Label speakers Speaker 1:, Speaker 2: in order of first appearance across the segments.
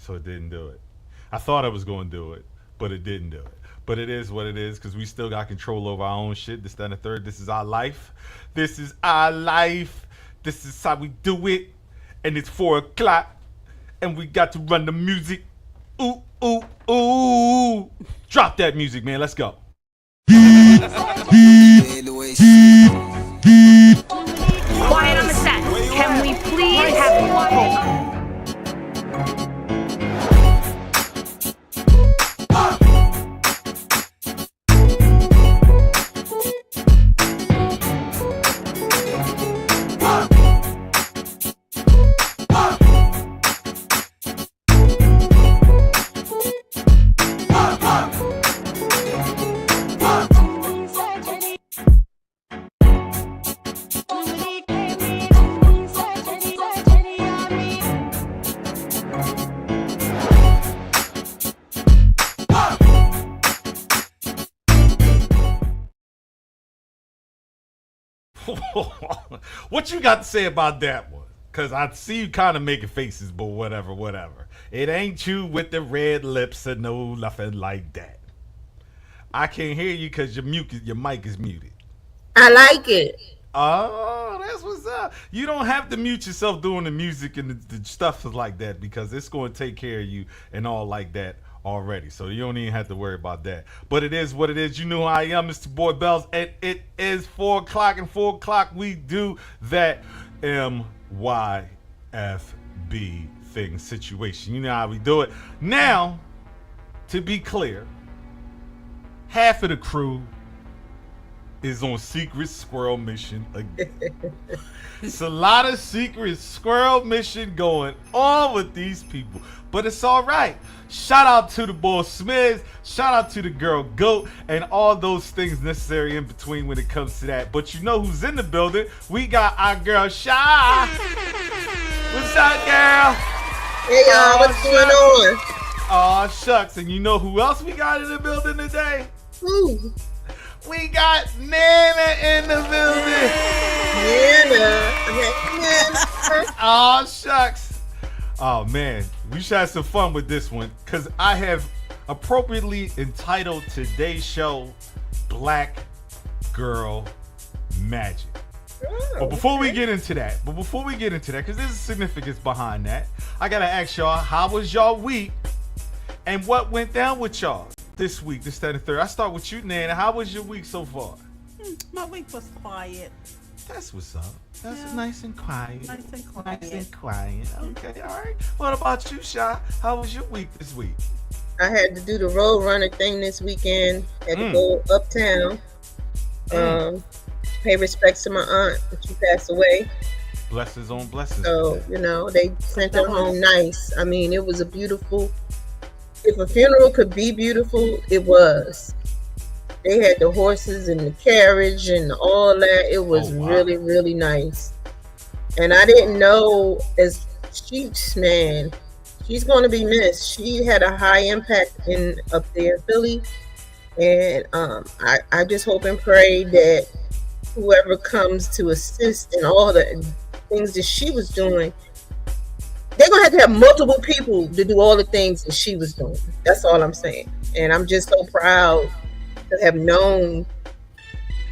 Speaker 1: so it didn't do it. I thought I was going to do it, but it didn't do it. But it is what it is because we still got control over our own shit. This, that, and the third. This is our life. This is our life. This is how we do it. And it's 4 o'clock, and we got to run the music. Ooh, ooh, ooh. Drop that music, man. Let's go.
Speaker 2: Quiet on the set. Can we please have one?
Speaker 1: What you got to say about that one? Because I see you kind of making faces, but whatever, whatever. It ain't you with the red lips or no nothing like that. I can't hear you because your mic is muted.
Speaker 3: I like it.
Speaker 1: Oh, that's what's up. You don't have to mute yourself doing the music and the stuff like that because it's going to take care of you and all like that already. So you don't even have to worry about that. But it is what it is. You know who I am, Mr. Boy Bells. And it is 4 o'clock, and 4 o'clock we do that MYFB thing situation. You know how we do it. Now, to be clear, half of the crew is on secret squirrel mission again. It's a lot of secret squirrel mission going on with these people, but it's all right. Shout out to the boy Smith, shout out to the girl Goat, and all those things necessary in between when it comes to that. But you know who's in the building? We got our girl Shy. What's up, girl?
Speaker 3: Hey y'all, what's going on?
Speaker 1: Oh shucks, and you know who else we got in the building today?
Speaker 3: Ooh,
Speaker 1: We got Nana in the building.
Speaker 3: Nana.
Speaker 1: Oh shucks. Oh man, we should have some fun with this one because I have appropriately entitled today's show Black Girl Magic. But before we get into that, because there's a significance behind that, I gotta ask y'all, how was y'all week and what went down with y'all this week, this, that, and the third? I start with you, Nana. How was your week so far?
Speaker 4: My week was quiet.
Speaker 1: That's what's up. That's
Speaker 4: Yeah.
Speaker 1: nice and quiet.
Speaker 4: Nice and quiet.
Speaker 1: Nice and quiet. Okay, all right. What about you, Shy? How was your week this week?
Speaker 3: I had to do the road runner thing this weekend. Had to go uptown. Pay respects to my aunt. She passed away.
Speaker 1: Blessings on blessings.
Speaker 3: So, you know, they sent her home nice. I mean, it was a beautiful, if a funeral could be beautiful, it was. They had the horses and the carriage and all that. It was really, really nice. And I didn't know as man, she's going to be missed. She had a high impact up there in Philly. And I just hope and pray that whoever comes to assist in all the things that she was doing, they're going to have multiple people to do all the things that she was doing. That's all I'm saying. And I'm just so proud to have known,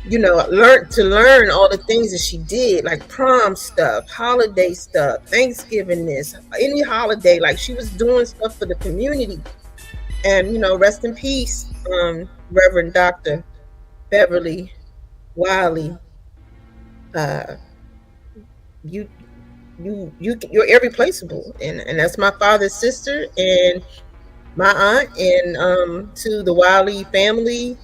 Speaker 3: you know, learn all the things that she did, like prom stuff, holiday stuff, Thanksgiving this, any holiday. Like she was doing stuff for the community. And, you know, rest in peace, Reverend Dr. Beverly Wiley. You're irreplaceable, and that's my father's sister and my aunt, and to the Wiley family,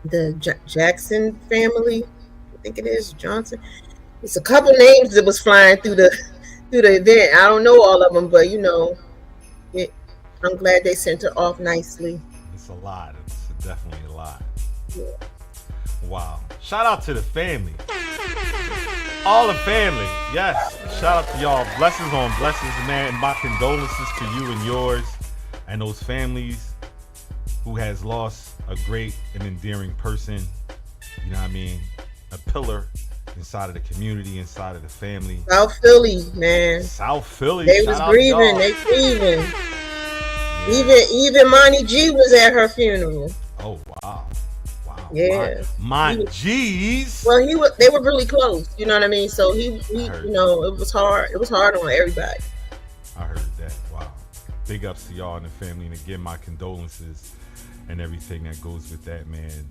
Speaker 3: the Jackson family, I think it is Johnson. It's a couple names that was flying through the event. I don't know all of them, but you know, I'm glad they sent her off nicely.
Speaker 1: It's a lot. It's definitely a lot.
Speaker 3: Yeah.
Speaker 1: Wow. Shout out to the family. All the family. Yes. Shout out to y'all. Blessings on blessings, man. My condolences to you and yours and those families who has lost a great and endearing person. You know what I mean? A pillar inside of the community, inside of the family.
Speaker 3: South Philly, man.
Speaker 1: South Philly.
Speaker 3: They
Speaker 1: shout
Speaker 3: was
Speaker 1: out to
Speaker 3: grieving.
Speaker 1: y'all.
Speaker 3: They grieving.
Speaker 1: Yeah.
Speaker 3: Even Monty G was at her funeral.
Speaker 1: Oh wow. Wow.
Speaker 3: Yeah.
Speaker 1: My G's.
Speaker 3: Well, they were really close. You know what I mean? So he
Speaker 1: heard
Speaker 3: you know, it was hard. It was hard on everybody.
Speaker 1: I heard that. Wow. Big ups to y'all and the family, and again, my condolences and everything that goes with that, man.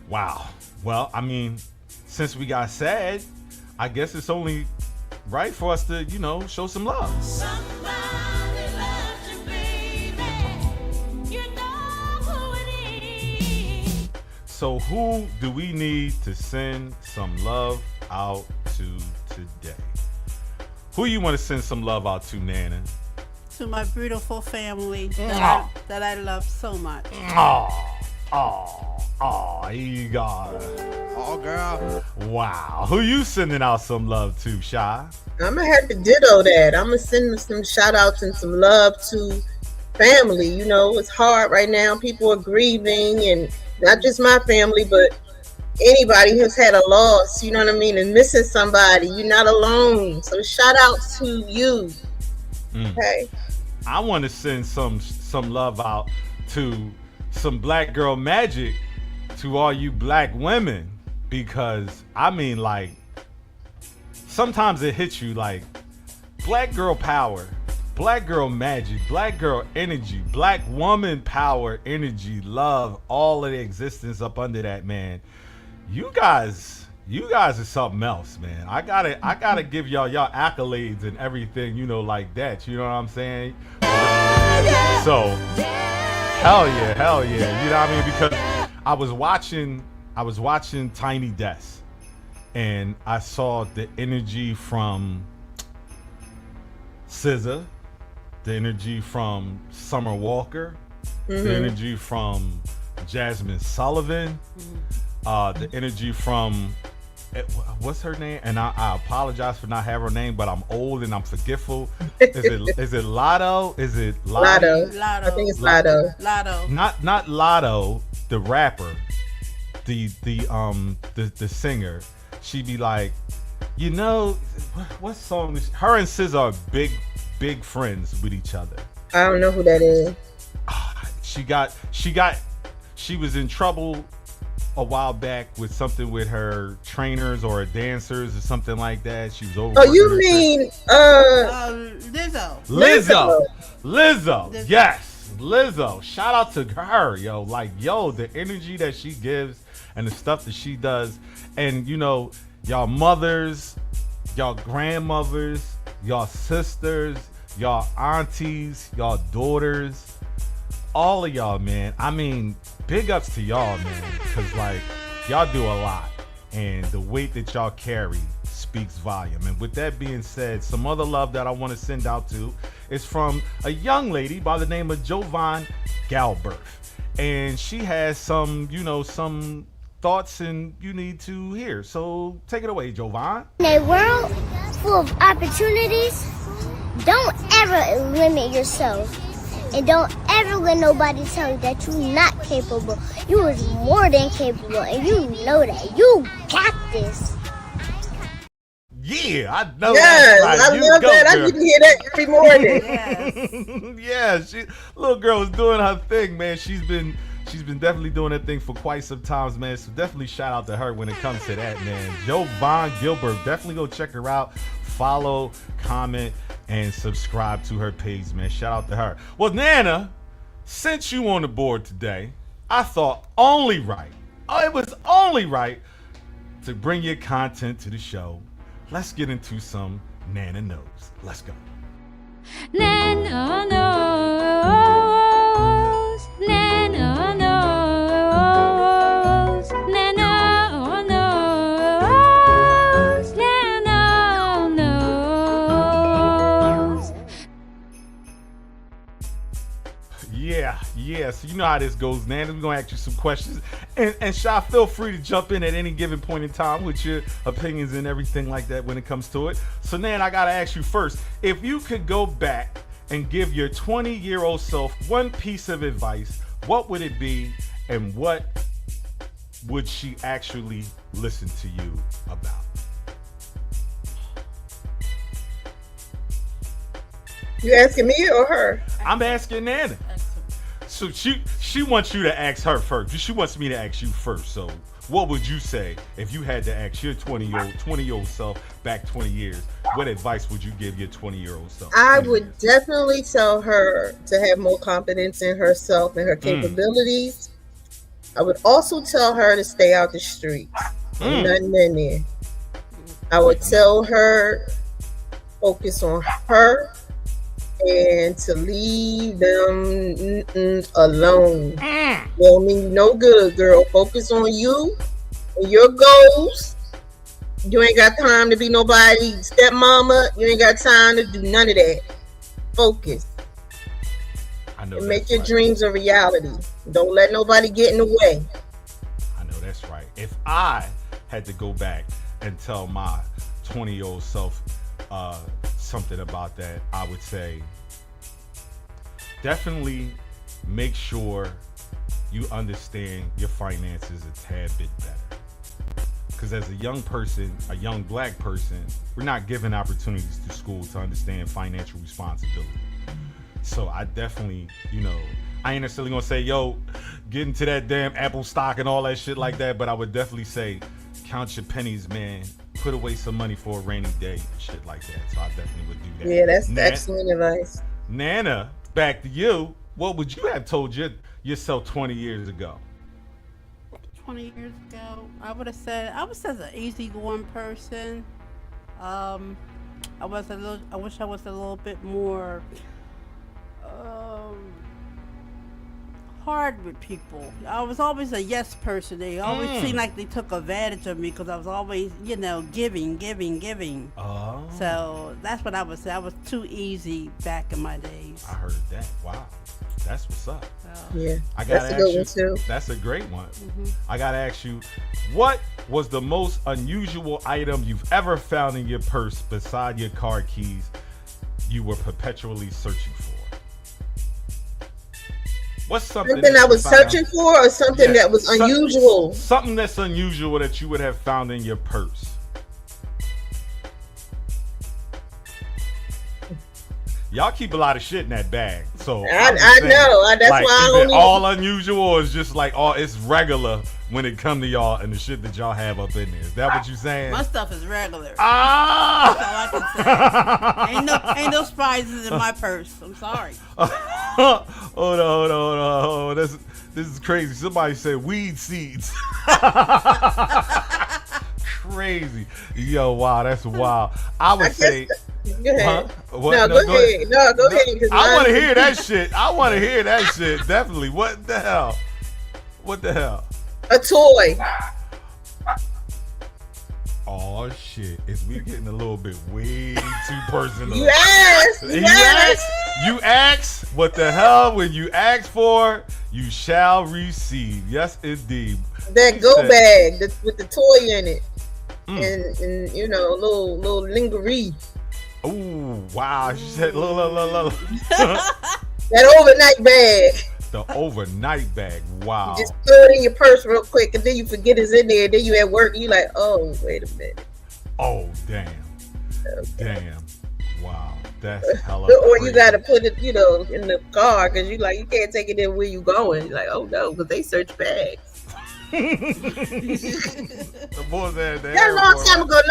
Speaker 1: Wow. Well, I mean, since we got sad, I guess it's only right for us to, you know, show some love.
Speaker 5: Somebody loves you, baby. You know who it is.
Speaker 1: So who do we need to send some love out to today? Who you want to send some love out to, Nana?
Speaker 4: To my beautiful family that I love so much.
Speaker 1: Here you go.
Speaker 6: Oh, girl.
Speaker 1: Wow. Who you sending out some love to, Shy?
Speaker 3: I'm gonna have to ditto that. I'm gonna send some shout outs and some love to family. You know, it's hard right now. People are grieving, and not just my family, but anybody who's had a loss, you know what I mean, and missing somebody. You're not alone. So shout out to you. Okay.
Speaker 1: I want to send some love out to some Black Girl Magic, to all you black women, because I mean, like, sometimes it hits you like Black girl power, Black girl magic, Black girl energy, Black woman power, energy, love, all of the existence up under that, man. You guys are something else, man. I gotta give y'all accolades and everything, you know, like that. You know what I'm saying? So hell yeah. You know what I mean? Because I was watching Tiny Desk, and I saw the energy from SZA, the energy from Summer Walker, the energy from Jasmine Sullivan, the energy from what's her name? And I apologize for not having her name, but I'm old and I'm forgetful. Is it Lotto? Is it
Speaker 3: Lotto?
Speaker 4: Lotto.
Speaker 3: I think it's Lotto.
Speaker 4: Lotto.
Speaker 1: Not Lotto, the rapper, the singer. She be like, you know, what song is her and SZA are big friends with each other.
Speaker 3: I don't know who that is.
Speaker 1: She was in trouble a while back with something with her trainers or her dancers or something like that. She was over.
Speaker 3: Oh, you mean
Speaker 4: Lizzo.
Speaker 1: Lizzo. Yes, Lizzo. Shout out to her, yo. Like, yo, the energy that she gives and the stuff that she does. And, you know, y'all mothers, y'all grandmothers, y'all sisters, y'all aunties, y'all daughters, all of y'all, man. I mean, big ups to y'all, man, because, like, y'all do a lot, and the weight that y'all carry speaks volume. And with that being said, some other love that I want to send out to is from a young lady by the name of Jovan Galbert, and she has some thoughts and you need to hear. So take it away, Jovan.
Speaker 7: In a world full of opportunities, don't ever limit yourself. And don't ever let nobody tell you that you're not capable. You are more than capable, and you know that. You got this.
Speaker 1: Yeah, I know.
Speaker 3: Yes,
Speaker 1: that's right.
Speaker 3: I love that. I need to hear that every morning.
Speaker 4: Yes.
Speaker 1: Yeah, little girl was doing her thing, man. She's been definitely doing that thing for quite some times, man. So definitely shout out to her when it comes to that, man. Jovan Gilbert, definitely go check her out. Follow, comment, and subscribe to her page, man. Shout out to her. Well, Nana, since you on the board today, I thought it was only right to bring your content to the show. Let's get into some Nana Knows. Let's go.
Speaker 5: Nana knows. Nana knows. Nana knows. Nana knows.
Speaker 1: Yeah. So you know how this goes, Nana. We're gonna ask you some questions, and Sha, feel free to jump in at any given point in time with your opinions and everything like that when it comes to it. So, Nan, I gotta ask you first: if you could go back and give your 20-year-old self one piece of advice, what would it be, and what would she actually listen to you about?
Speaker 3: You asking me or her?
Speaker 1: I'm asking Nana. So she wants you to ask her first. She wants me to ask you first. So what would you say if you had to ask your 20-year-old self back 20 years? What advice would you give your 20-year-old self?
Speaker 3: I would definitely tell her to have more confidence in herself and her capabilities. I would also tell her to stay out the streets. Nothing in there. I would tell her focus on her and to leave them alone. They don't mean you no good, girl. Focus on you and your goals. You ain't got time to be nobody's stepmama. You ain't got time to do none of that. Focus.
Speaker 1: I know.
Speaker 3: And make your dreams a reality. Don't let nobody get in the way.
Speaker 1: I know that's right. If I had to go back and tell my 20-year-old self something about that, I would say definitely make sure you understand your finances a tad bit better. Because as a young person, a young black person, we're not given opportunities through school to understand financial responsibility. So I definitely, I ain't necessarily gonna say, yo, get into that damn Apple stock and all that shit like that, but I would definitely say, count your pennies, man. Put away some money for a rainy day and shit like that. So I definitely would do that.
Speaker 3: Yeah, that's excellent advice.
Speaker 1: Nana, back to you. What would you have told yourself 20 years ago?
Speaker 4: 20 years ago, I would have said I was an easygoing person. I wish I was a little bit more hard with people. I was always a yes person. They always seemed like they took advantage of me because I was always, giving.
Speaker 1: Oh.
Speaker 4: So that's what I would say. I was too easy back in my days.
Speaker 1: I heard that. Wow. That's what's up.
Speaker 3: Yeah,
Speaker 1: I gotta
Speaker 3: that's a good
Speaker 1: ask you,
Speaker 3: one too.
Speaker 1: That's a great one. I gotta ask you, what was the most unusual item you've ever found in your purse beside your car keys you were perpetually searching for? What's something
Speaker 3: I was searching for, or something that was unusual?
Speaker 1: Something that's unusual that you would have found in your purse. Y'all keep a lot of shit in that bag, so
Speaker 3: I know. That's
Speaker 1: like,
Speaker 3: why I
Speaker 1: is
Speaker 3: don't
Speaker 1: it all unusual, or is just like it's regular when it come to y'all and the shit that y'all have up in there? Is that what you saying?
Speaker 4: My stuff is regular.
Speaker 1: Ah!
Speaker 4: That's all I can say. Ain't no surprises in my purse. I'm sorry.
Speaker 1: Hold on. This is crazy. Somebody said weed seeds. Crazy. Yo, wow, that's wild. I would say.
Speaker 3: Go ahead.
Speaker 1: Huh? What?
Speaker 3: No, go ahead. No, go ahead.
Speaker 1: I want to hear that shit. Definitely. What the hell?
Speaker 3: A toy.
Speaker 1: Oh shit! Is we getting a little bit way too personal?
Speaker 3: You asked.
Speaker 1: You asked. What the hell? When you ask for, you shall receive. Yes, indeed.
Speaker 3: That go bag with the toy in it, and little lingerie.
Speaker 1: Ooh, wow! She said, look.
Speaker 3: That overnight bag.
Speaker 1: The overnight bag. Wow.
Speaker 3: You just throw it in your purse real quick, and then you forget it's in there. Then you at work, you like, oh, wait a minute.
Speaker 1: Oh, damn.
Speaker 3: Okay.
Speaker 1: Damn. Wow. That's hella
Speaker 3: Or
Speaker 1: crazy.
Speaker 3: you gotta put it, in the car because you can't take it in where you going. You're like, oh no, because they search bags.
Speaker 1: The boys at the
Speaker 3: That
Speaker 1: airport.
Speaker 3: long time ago,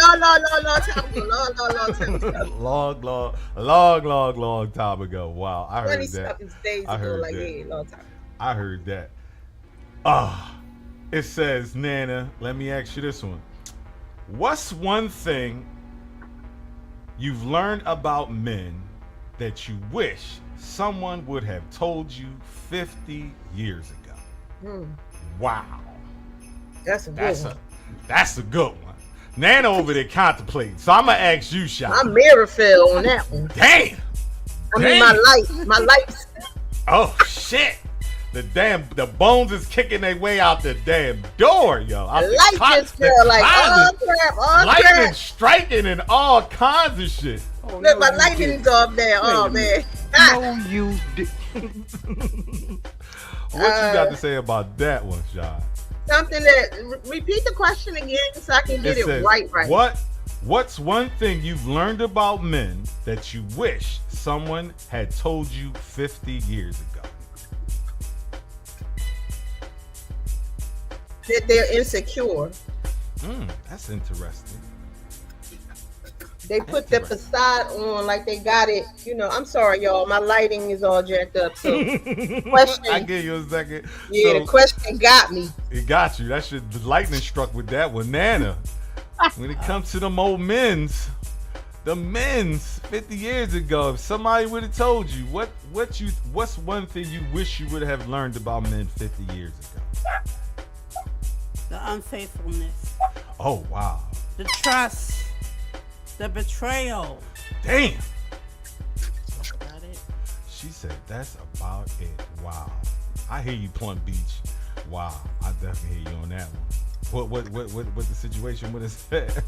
Speaker 1: long time ago. Wow, I heard
Speaker 3: 20
Speaker 1: that.
Speaker 3: something days
Speaker 1: I
Speaker 3: ago,
Speaker 1: heard
Speaker 3: like,
Speaker 1: that.
Speaker 3: yeah, long time.
Speaker 1: I heard that. It says, Nana, let me ask you this one. What's one thing you've learned about men that you wish someone would have told you 50 years ago? Wow.
Speaker 3: That's a good one.
Speaker 1: That's a good one. Nana over there contemplating. So I'm gonna ask you, Shy.
Speaker 3: My mirror fell on that one.
Speaker 1: Damn.
Speaker 3: I mean, my lights.
Speaker 1: Oh shit. The bones is kicking their way out the damn door, yo.
Speaker 3: The light just fell like, oh crap,
Speaker 1: lightning striking and all kinds of shit.
Speaker 3: Look, my lightning's off there. Oh man.
Speaker 6: No, you did.
Speaker 1: What you got to say about that one, Shy?
Speaker 3: Something that repeat the question again so I can get it
Speaker 1: says,
Speaker 3: right.
Speaker 1: What's one thing you've learned about men that you wish someone had told you 50 years ago?
Speaker 3: That they're insecure.
Speaker 1: That's interesting.
Speaker 3: They put the facade on like they got it. You know, I'm sorry, y'all. My lighting is all jacked up. So, question.
Speaker 1: I give you a second.
Speaker 3: Yeah,
Speaker 1: So,
Speaker 3: the question got me.
Speaker 1: it got you. That shit, the lightning struck with that one. Nana, when it comes to them old men's, the men's 50 years ago, if somebody would have told you, what's one thing you wish you would have learned about men 50 years ago?
Speaker 4: The unfaithfulness,
Speaker 1: Oh, wow.
Speaker 4: the trust, the betrayal.
Speaker 1: Damn.
Speaker 4: Got it?
Speaker 1: She said, that's about it. Wow. I hear you, Plum Beach. Wow. I definitely hear you on that one. What the situation? What is that?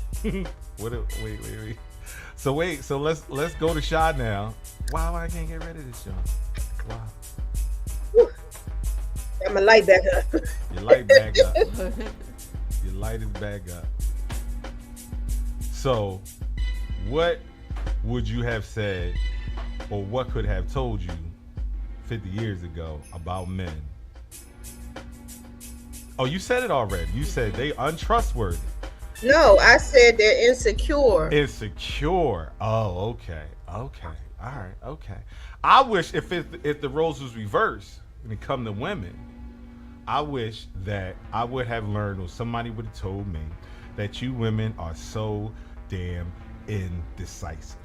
Speaker 1: Wait. So let's go to Shy now. Wow, I can't get rid of this, y'all. Wow.
Speaker 3: Got my light back up.
Speaker 1: Your light back up. Your light is back up. So, what would you have said, or what could have told you 50 years ago about men? Oh, you said it already. You said they untrustworthy.
Speaker 3: No, I said they're insecure.
Speaker 1: Insecure. Oh, okay. All right. Okay. I wish if the roles was reversed when it come to women, I wish that I would have learned, or somebody would have told me, that you women are so damn indecisive.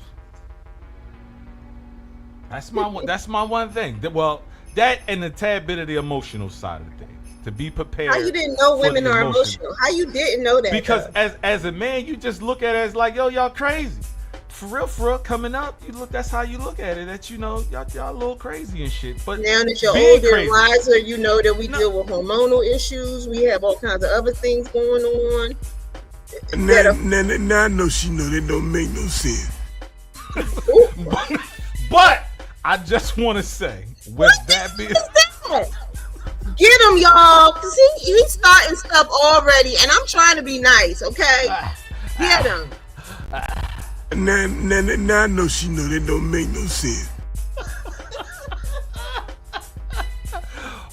Speaker 1: That's my one. That's my one thing. Well, that and a tad bit of the emotional side of things. To be prepared.
Speaker 3: How you didn't know
Speaker 1: for
Speaker 3: women
Speaker 1: the
Speaker 3: are
Speaker 1: emotion.
Speaker 3: emotional? How you didn't know that?
Speaker 1: Because
Speaker 3: though?
Speaker 1: as a man, you just look at it as like, yo, y'all crazy. For real, coming up, you look. That's how you look at it. That you know, y'all a little crazy and shit. But
Speaker 3: now that you're
Speaker 1: being
Speaker 3: older
Speaker 1: crazy-
Speaker 3: and wiser, you know that we
Speaker 1: No.
Speaker 3: deal with hormonal issues. We have all kinds of other things going on.
Speaker 8: Now I know she know that don't make no sense.
Speaker 1: But I just want to say, with that being,
Speaker 3: Get him, y'all, because he's starting stuff already, and I'm trying to be nice, okay? Get him.
Speaker 8: Now I know she know that don't make no sense.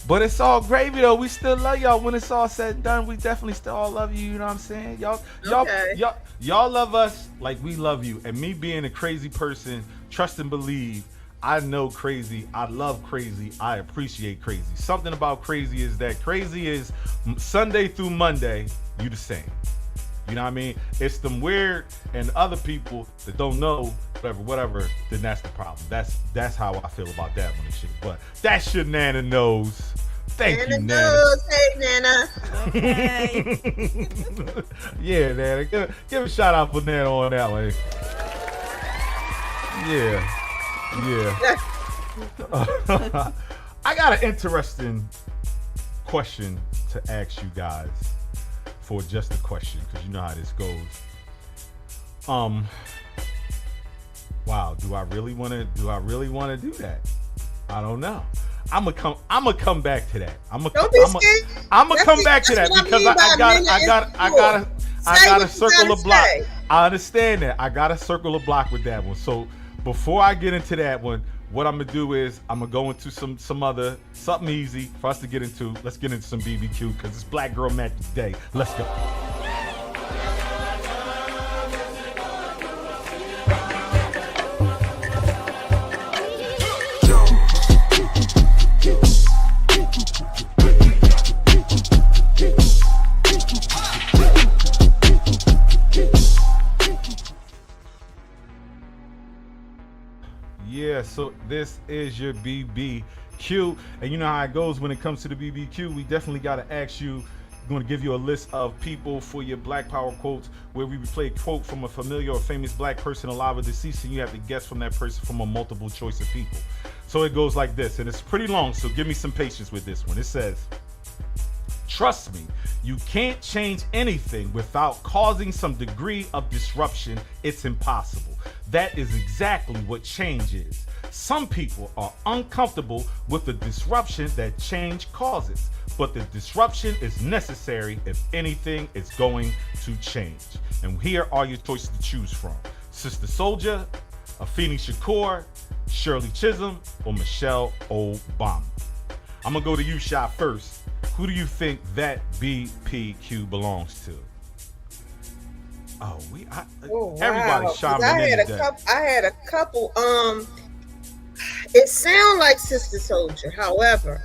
Speaker 1: but it's all gravy though. We still love y'all. When it's all said and done, we definitely still all love you. You know what I'm saying?
Speaker 3: Okay.
Speaker 1: Y'all love us like we love you. And me being a crazy person, trust and believe. I know crazy. I love crazy. I appreciate crazy. Something about crazy is that crazy is Sunday through Monday, you the same. You know what I mean? It's them weird and other people that don't know whatever, then that's the problem. That's how I feel about that one and shit. But that shit Nana knows. Thank you, Nana.
Speaker 3: Knows. Hey, Nana.
Speaker 4: Okay.
Speaker 1: Yeah, Nana. Give a shout out for Nana on that one. Yeah. I got an interesting question to ask you guys, for just a question, because you know how this goes. Wow, do I really want to do that? I don't know. I'm gonna come back to that.
Speaker 3: Don't be scared.
Speaker 1: I'm gonna
Speaker 3: That's
Speaker 1: come
Speaker 3: it.
Speaker 1: back to
Speaker 3: That's
Speaker 1: that
Speaker 3: what I
Speaker 1: because
Speaker 3: mean by
Speaker 1: I got
Speaker 3: Say
Speaker 1: a
Speaker 3: what you
Speaker 1: circle
Speaker 3: gotta
Speaker 1: of block.
Speaker 3: say.
Speaker 1: I understand that. I got a circle of block with that one. So before I get into that one, what I'm gonna do is I'm gonna go into something easy for us to get into. Let's get into some BBQ because it's Black Girl Magic Day. Let's go. Yeah, so this is your BBQ, and you know how it goes when it comes to the BBQ. We definitely got to ask you. I'm going to give you a list of people for your Black Power quotes, where we play a quote from a familiar or famous Black person, alive or deceased, and you have to guess from that person from a multiple choice of people. So it goes like this, and it's pretty long, so give me some patience with this one. It says, "Trust me, you can't change anything without causing some degree of disruption. It's impossible." That is exactly what change is. Some people are uncomfortable with the disruption that change causes, but the disruption is necessary if anything is going to change. And here are your choices to choose from: Sister Soldier, Afeni Shakur, Shirley Chisholm, or Michelle Obama. I'm gonna go to you, Shy, first. Who do you think that BPQ belongs to? Oh, everybody's chiming in today.
Speaker 3: I had a couple. It sounds like Sister Soldier. However,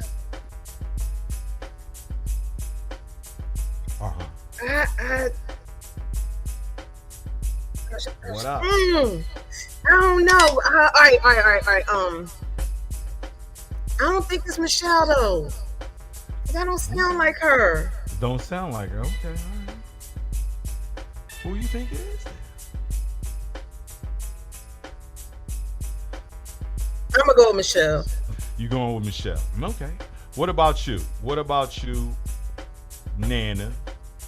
Speaker 1: What up?
Speaker 3: I don't know. All right. I don't think it's Michelle though. That don't sound like her.
Speaker 1: Don't sound like her. Okay, all right. Who you think it is then?
Speaker 3: I'm gonna go with Michelle.
Speaker 1: You going with Michelle? Okay. What about you? Nana?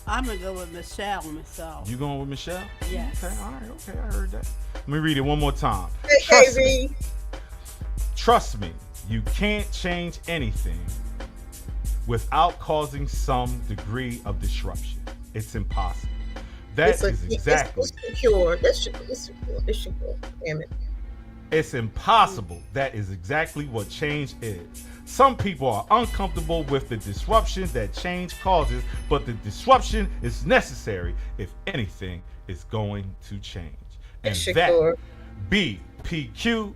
Speaker 4: I'm gonna go with Michelle myself.
Speaker 1: You going with Michelle?
Speaker 4: Yes.
Speaker 1: Okay, all right. Okay, I heard that. Let me read it one more time.
Speaker 3: Hey,
Speaker 1: Trust me, you can't change anything without causing some degree of disruption. It's impossible. That is exactly.
Speaker 3: It's secure. It's secure. Damn it.
Speaker 1: It's impossible. That is exactly what change is. Some people are uncomfortable with the disruption that change causes, but the disruption is necessary if anything is going to change. And that BPQ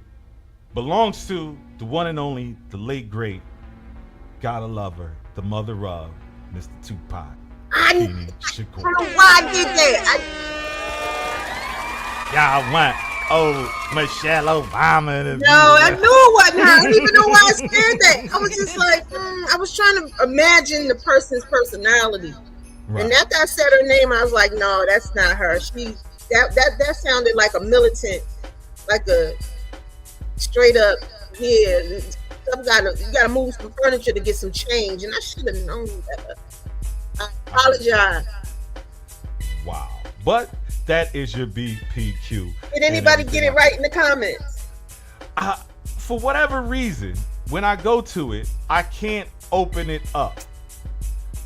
Speaker 1: belongs to the one and only, the late great, gotta love her, the mother of Mr. Tupac.
Speaker 3: I don't know why I did that.
Speaker 1: Y'all want Michelle Obama.
Speaker 3: No, I knew it wasn't her. I don't even know why I said that. I was just like, I was trying to imagine the person's personality. Right. And after I said her name, I was like, no, that's not her. That sounded like a militant, like a straight up, yeah. You gotta move some furniture to get some change, and I should have known that. I apologize.
Speaker 1: Wow, but that is your BPQ.
Speaker 3: Did anybody get it right in the comments?
Speaker 1: For whatever reason, when I go to it, I can't open it up.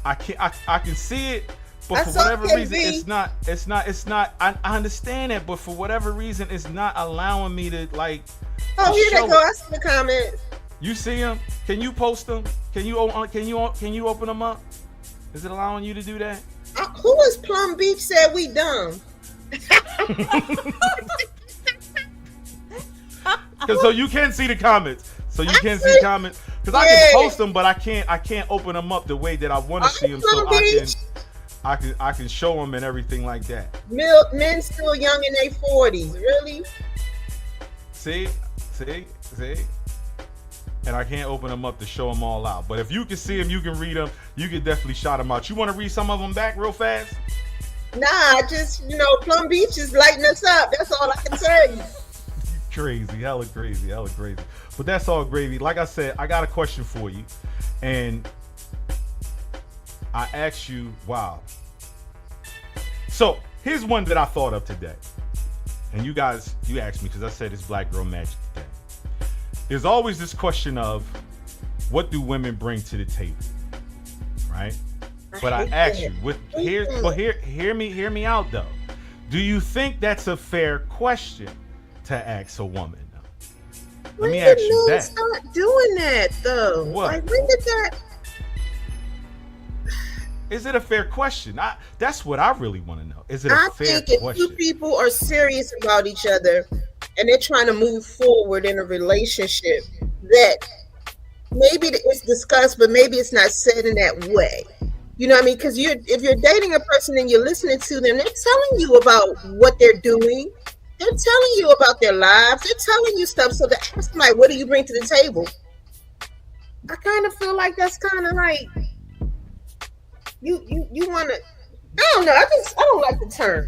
Speaker 1: I can see it, but for whatever reason, it's not. I understand it, but for whatever reason, it's not allowing me to like.
Speaker 3: Oh, here they go. I see the comments.
Speaker 1: You see them? Can you post them? Can you open them up? Is it allowing you to do that?
Speaker 3: Who is Plum Beach said we dumb?
Speaker 1: So you can see the comments. So you can see comments. Because I can post them, but I can't open them up the way that I want to see them. So I can show them and everything like that.
Speaker 3: Men still young in their 40s, really?
Speaker 1: See? And I can't open them up to show them all out. But if you can see them, you can read them, you can definitely shout them out. You want to read some of them back real fast?
Speaker 3: Nah, just, Plum Beach is lighting us up. That's all I can tell you.
Speaker 1: Crazy, hella crazy. But that's all gravy. Like I said, I got a question for you. And I asked you, wow. So here's one that I thought of today. And you asked me because I said it's Black Girl Magic Day. There's always this question of what do women bring to the table, right? But I ask you, hear me out though. Do you think that's a fair question to ask a woman? Let me ask you that.
Speaker 3: Start doing that though.
Speaker 1: What?
Speaker 3: Like, when did that?
Speaker 1: Is it a fair question? That's what I really want to know. Is it a fair question?
Speaker 3: I think if two people are serious about each other and they're trying to move forward in a relationship, that maybe it's discussed, but maybe it's not said in that way. You know what I mean? Because if you're dating a person and you're listening to them, they're telling you about what they're doing. They're telling you about their lives. They're telling you stuff. So to ask them, like, what do you bring to the table? I kind of feel like that's kind of like you want to. I don't know. I don't like the term.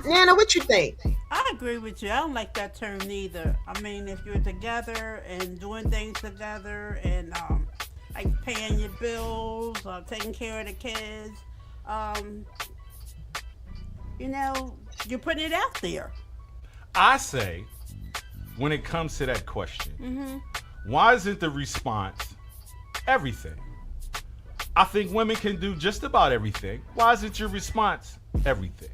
Speaker 3: Nana, what you think?
Speaker 4: I agree with you. I don't like that term neither. I mean, if you're together and doing things together and like paying your bills or taking care of the kids, you're putting it out there.
Speaker 1: I say, when it comes to that question, why isn't the response everything? I think women can do just about everything. Why isn't your response everything?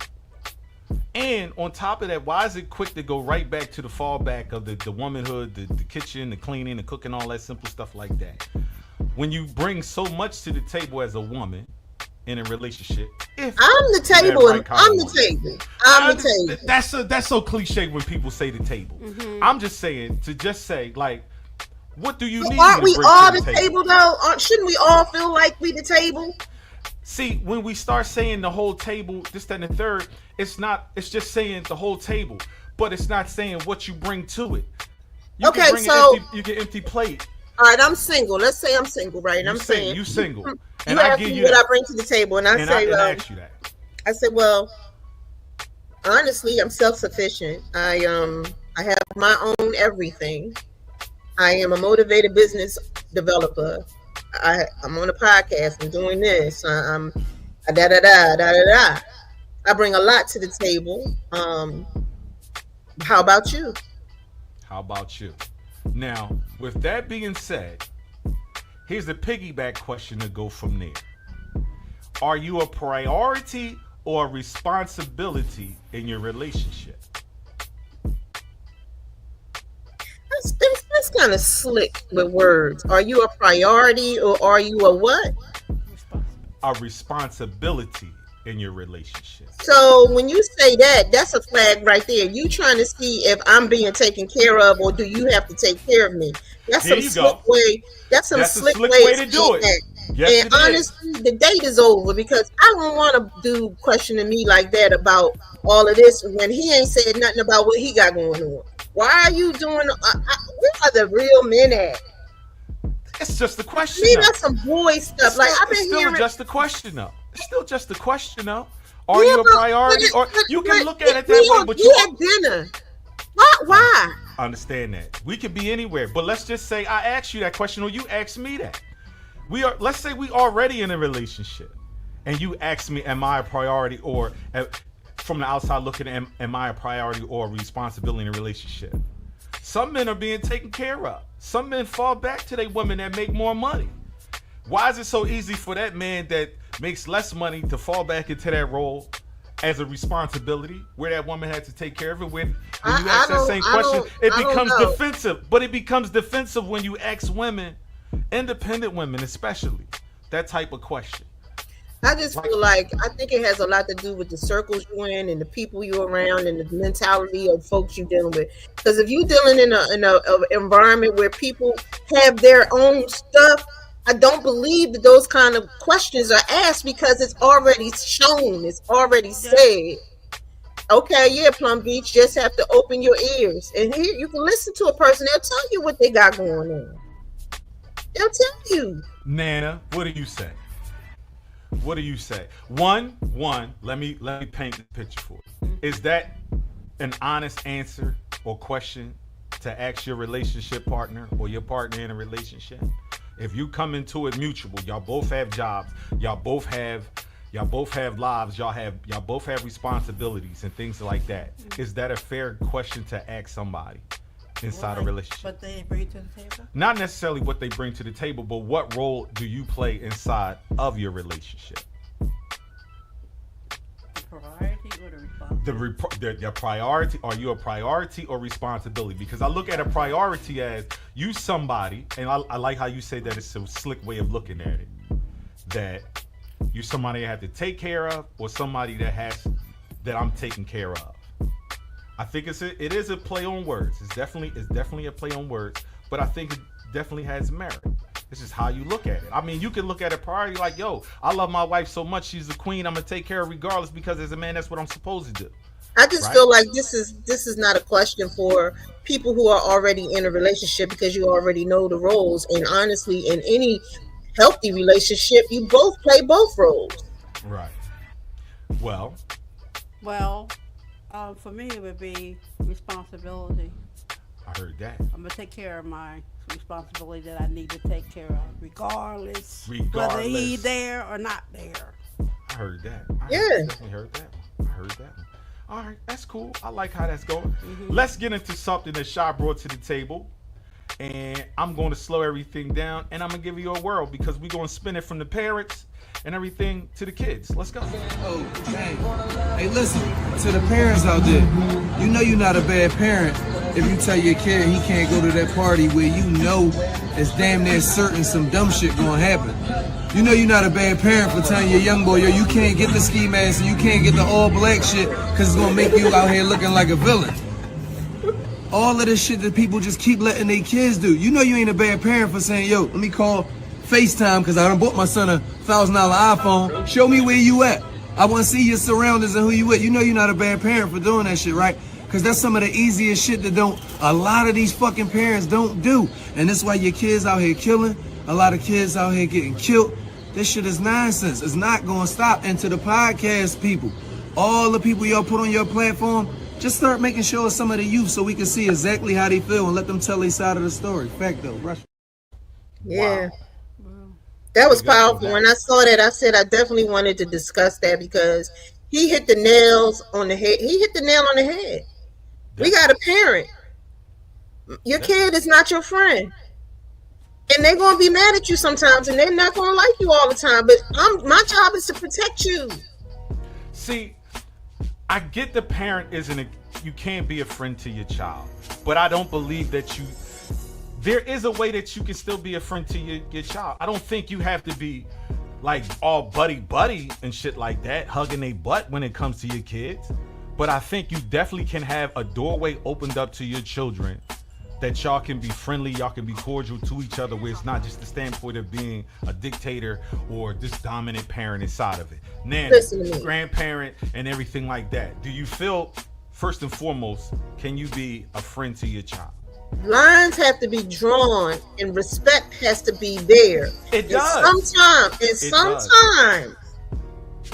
Speaker 1: And on top of that, why is it quick to go right back to the fallback of the womanhood, the kitchen, the cleaning, the cooking, all that simple stuff like that? When you bring so much to the table as a woman in a relationship, if
Speaker 3: I'm the table.
Speaker 1: you're that right kind
Speaker 3: I'm
Speaker 1: of
Speaker 3: the
Speaker 1: woman.
Speaker 3: table. I'm the table.
Speaker 1: That's so cliche when people say the table. I'm just saying to just say like, what do you need?
Speaker 3: Aren't
Speaker 1: me
Speaker 3: we
Speaker 1: to bring
Speaker 3: all
Speaker 1: to
Speaker 3: the table though? Shouldn't we all feel like we the table?
Speaker 1: See, when we start saying the whole table, this, that, and the third, it's just saying the whole table, but it's not saying what you bring to it. You
Speaker 3: Okay,
Speaker 1: can bring
Speaker 3: so-
Speaker 1: you can empty plate.
Speaker 3: All right, I'm single. Let's say I'm single, right? And I'm saying
Speaker 1: you single.
Speaker 3: you
Speaker 1: And I
Speaker 3: ask
Speaker 1: give
Speaker 3: me
Speaker 1: you
Speaker 3: what
Speaker 1: that.
Speaker 3: I bring to the table, and I
Speaker 1: And
Speaker 3: say,
Speaker 1: I ask you that.
Speaker 3: I said, well, honestly, I'm self-sufficient. I have my own everything. I am a motivated business developer. I'm on a podcast. I'm doing this. I'm da da da da da da. I bring a lot to the table. How about you?
Speaker 1: How about you? Now, with that being said, here's a piggyback question to go from there. Are you a priority or a responsibility in your relationship?
Speaker 3: That's kind of slick with words. Are you a priority or are you a what?
Speaker 1: A responsibility in your relationship.
Speaker 3: So when you say that, that's a flag right there. You trying to see if I'm being taken care of or do you have to take care of me? That's
Speaker 1: There
Speaker 3: some
Speaker 1: you
Speaker 3: slick
Speaker 1: go.
Speaker 3: way. That's some
Speaker 1: That's a
Speaker 3: slick
Speaker 1: slick
Speaker 3: way
Speaker 1: way to do it.
Speaker 3: that.
Speaker 1: Yes,
Speaker 3: And
Speaker 1: it is.
Speaker 3: honestly, the date is over because I don't want to do questioning me like that about all of this when he ain't said nothing about what he got going on. Why are you doing? Where are the real men at?
Speaker 1: It's just a question.
Speaker 3: Me,
Speaker 1: though.
Speaker 3: that's some boy stuff. Like I've
Speaker 1: It's
Speaker 3: been
Speaker 1: still
Speaker 3: hearing.
Speaker 1: just a question though. It's still just a question though. Are
Speaker 3: Yeah,
Speaker 1: you a
Speaker 3: but-
Speaker 1: priority?
Speaker 3: but-
Speaker 1: Or
Speaker 3: but-
Speaker 1: you can
Speaker 3: but
Speaker 1: look at it
Speaker 3: we
Speaker 1: that way,
Speaker 3: on-
Speaker 1: but
Speaker 3: we
Speaker 1: you
Speaker 3: at dinner. Why?
Speaker 1: I understand that. We could be anywhere. But let's just say I asked you that question or you asked me that. Let's say we already in a relationship and you ask me, am I a priority or from the outside looking, am I a priority or a responsibility in a relationship? Some men are being taken care of. Some men fall back to their women that make more money. Why is it so easy for that man that makes less money to fall back into that role as a responsibility where that woman had to take care of it? When you
Speaker 3: I
Speaker 1: ask that
Speaker 3: don't-
Speaker 1: same
Speaker 3: I
Speaker 1: question,
Speaker 3: don't-
Speaker 1: it
Speaker 3: I don't
Speaker 1: becomes
Speaker 3: know.
Speaker 1: defensive. But it becomes defensive when you ask women, independent women especially, that type of question.
Speaker 3: I just feel like I think it has a lot to do with the circles you're in and the people you're around and the mentality of folks you're dealing with. Because if you're dealing in a environment where people have their own stuff, I don't believe that those kind of questions are asked because it's already shown, it's already said. Okay, yeah, Plum Beach, just have to open your ears and here you can listen to a person. They'll tell you what they got going on. They'll tell you.
Speaker 1: Nana, what do you say? What do you say? One, let me paint the picture for you. Is that an honest answer or question to ask your relationship partner or your partner in a relationship? If you come into it mutual, y'all both have jobs, y'all both have lives, y'all both have responsibilities and things like that. Is that a fair question to ask somebody inside a relationship?
Speaker 4: But they bring to the table.
Speaker 1: Not necessarily what they bring to the table, but what role do you play inside of your relationship?
Speaker 4: The priority or the responsibility?
Speaker 1: Your priority, are you a priority or responsibility? Because I look at a priority as you somebody, and I like how you say that it's a slick way of looking at it, that you somebody I have to take care of or somebody that I'm taking care of. I think it is a play on words. It's definitely a play on words, but I think it definitely has merit. It's just how you look at it. I mean, you can look at a priority like, yo, I love my wife so much, she's the queen, I'm gonna take care of regardless because as a man, that's what I'm supposed to do.
Speaker 3: I just
Speaker 1: Right.
Speaker 3: feel like this is not a question for people who are already in a relationship because you already know the roles. And honestly, in any healthy relationship, you both play both roles.
Speaker 1: Right. Well,
Speaker 4: For me, it would be responsibility.
Speaker 1: I heard that.
Speaker 4: I'm gonna take care of my responsibility that I need to take care of, regardless whether
Speaker 1: Regardless.
Speaker 4: he's there or not there.
Speaker 1: I heard that.
Speaker 3: Yeah.
Speaker 1: Definitely heard that one. I heard that one. All right, that's cool. I like how that's going. Let's get into something that Sha brought to the table. and I'm going to slow everything down, and I'm gonna give you a whirl because we're gonna spin it from the parents and everything to the kids. Let's go.
Speaker 6: Oh, dang. Hey, listen, to the parents out there, you know you're not a bad parent if you tell your kid he can't go to that party where you know it's damn near certain some dumb shit gonna happen. You know you're not a bad parent for telling your young boy, yo, you can't get the ski mask and you can't get the all black shit because it's gonna make you out here looking like a villain. All of this shit that people just keep letting their kids do. You know you ain't a bad parent for saying, yo, let me call FaceTime because I done bought my son a $1,000 iPhone. Show me where you at. I want to see your surroundings and who you with. You know you're not a bad parent for doing that shit, right? Because that's some of the easiest shit that a lot of these fucking parents don't do. And that's why your kids out here killing. A lot of kids out here getting killed. This shit is nonsense. It's not going to stop. And to the podcast people, all the people y'all put on your platform, just start making sure some of the youth so we can see exactly how they feel and let them tell their side of the story. Fact though, Rush.
Speaker 3: Yeah. That was powerful. When I saw that, I said I definitely wanted to discuss that because he hit the nails on the head. He hit the nail on the head. We got a parent. Your kid is not your friend. And they're going to be mad at you sometimes, and they're not going to like you all the time. But my job is to protect you.
Speaker 1: See, I get the parent you can't be a friend to your child, but I don't believe that there is a way that you can still be a friend to your child. I don't think you have to be like all buddy and shit like that, hugging a butt when it comes to your kids. But I think you definitely can have a doorway opened up to your children that y'all can be friendly, y'all can be cordial to each other, where it's not just the standpoint of being a dictator or this dominant parent inside of it. Nana, grandparent, and everything like that. Do you feel, first and foremost, can you be a friend to your child?
Speaker 3: Lines have to be drawn and respect has to be there.
Speaker 1: It does.
Speaker 3: Sometimes,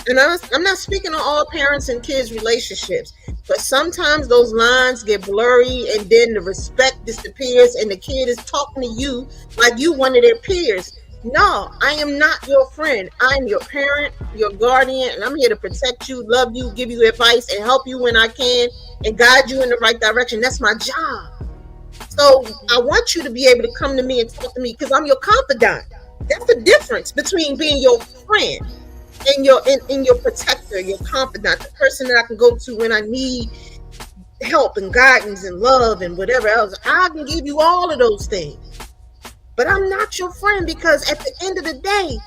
Speaker 3: and I'm not speaking on all parents and kids relationships, but sometimes those lines get blurry and then the respect disappears and the kid is talking to you like you one of their peers. No, I am not your friend. I'm your parent, your guardian, and I'm here to protect you, love you, give you advice, and help you when I can, and guide you in the right direction. That's my job. So I want you to be able to come to me and talk to me because I'm your confidant. That's the difference between being your friend and your protector, your confidant, the person that I can go to when I need help and guidance and love and whatever else. I can give you all of those things. But I'm not your friend because at the end of the day,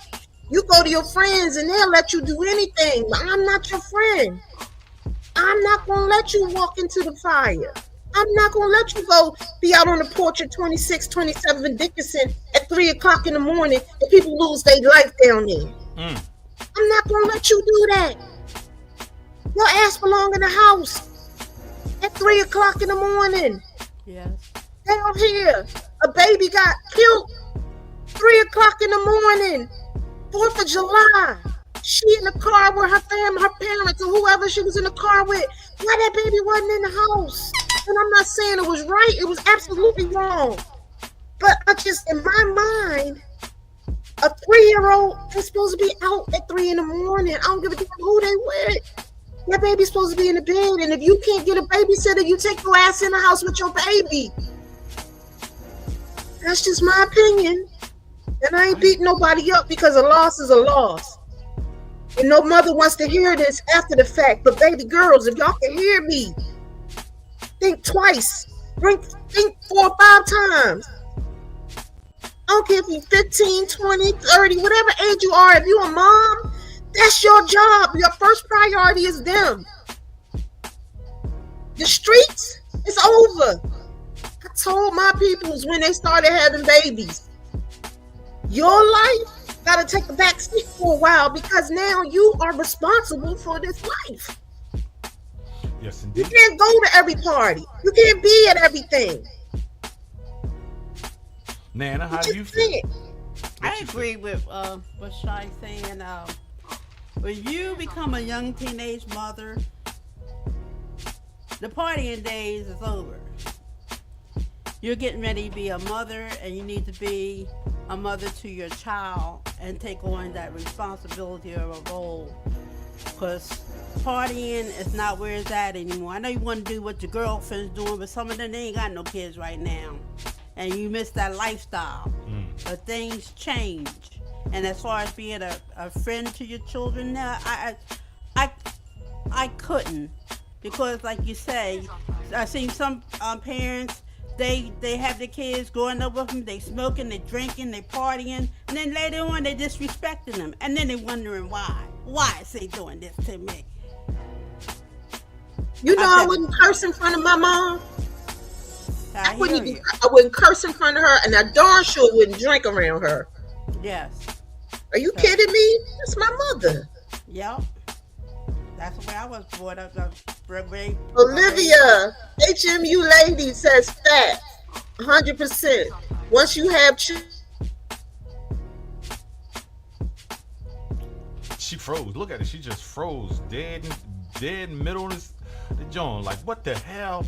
Speaker 3: you go to your friends and they'll let you do anything. But I'm not your friend. I'm not going to let you walk into the fire. I'm not going to let you go be out on the porch at 2627 Dickinson at 3 o'clock in the morning and people lose their life down there. I'm not going to let you do that. Your ass belong in the house at 3 o'clock in the morning.
Speaker 4: Yes.
Speaker 3: Down here, a baby got killed 3 o'clock in the morning, 4th of July. She in the car with her family, her parents, or whoever she was in the car with. Why that baby wasn't in the house? And I'm not saying it was right. It was absolutely wrong. But I just, in my mind, a 3-year-old is supposed to be out at 3 in the morning. I don't give a damn who they with. That baby's supposed to be in the bed. And if you can't get a babysitter, you take your ass in the house with your baby. That's just my opinion. And I ain't beating nobody up because a loss is a loss. And no mother wants to hear this after the fact. But baby girls, if y'all can hear me, think twice. Think 4 or 5 times. I don't care if you're 15, 20, 30, whatever age you are. If you're a mom, that's your job. Your first priority is them. The streets, it's over. I told my peoples when they started having babies, your life got to take a back seat for a while because now you are responsible for this life.
Speaker 1: Yes, indeed.
Speaker 3: You can't go to every party. You can't be at everything.
Speaker 1: Nana, how do you feel?
Speaker 4: I agree with what Shai's saying. When you become a young teenage mother, the partying days is over. You're getting ready to be a mother, and you need to be a mother to your child and take on that responsibility of a role. Because partying is not where it's at anymore. I know you want to do what your girlfriend's doing, but some of them, they ain't got no kids right now. and you miss that lifestyle. But things change. And as far as being a friend to your children now, I couldn't, because like you say, I've seen some parents, they have their kids growing up with them, they smoking, they drinking, they partying, and then later on they disrespecting them, and then they wondering why is they doing this to me?
Speaker 3: You know, I wouldn't curse in front of my mom.
Speaker 4: I
Speaker 3: wouldn't curse in front of her, and I darn sure wouldn't drink around her.
Speaker 4: Yes.
Speaker 3: Are you kidding me? That's my mother.
Speaker 4: Yep. That's the way I was brought up.
Speaker 3: Olivia, HMU lady says fat, 100%. Once you have
Speaker 1: She froze. Look at it. She just froze. Dead middle of the joint. Like, what the hell?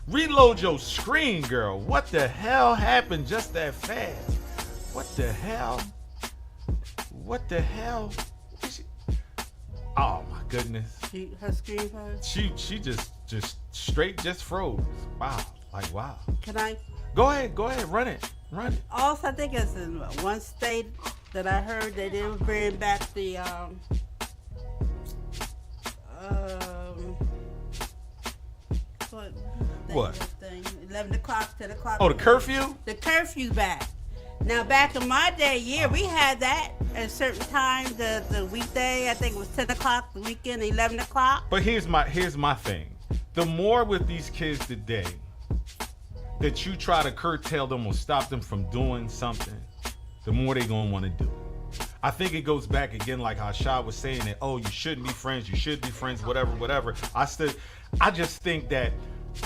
Speaker 1: Reload your screen, girl. What the hell happened just that fast? What the hell? What the hell? Oh my goodness.
Speaker 4: Her screen froze?
Speaker 1: She just straight just froze. Wow. Like, wow.
Speaker 4: Can I?
Speaker 1: Go ahead. Run it.
Speaker 4: Also, I think it's in one state that I heard they didn't bring back the
Speaker 1: what?
Speaker 4: Thing, 11 o'clock, 10 o'clock.
Speaker 1: Oh, the curfew?
Speaker 4: The curfew back. Now, back in my day, we had that at a certain time. The weekday, I think it was 10 o'clock. The weekend, 11 o'clock.
Speaker 1: But here's my thing. The more with these kids today that you try to curtail them or stop them from doing something, the more they gonna want to do. I think it goes back again, like how Shah was saying that, oh, you shouldn't be friends, you should be friends, whatever. I just think that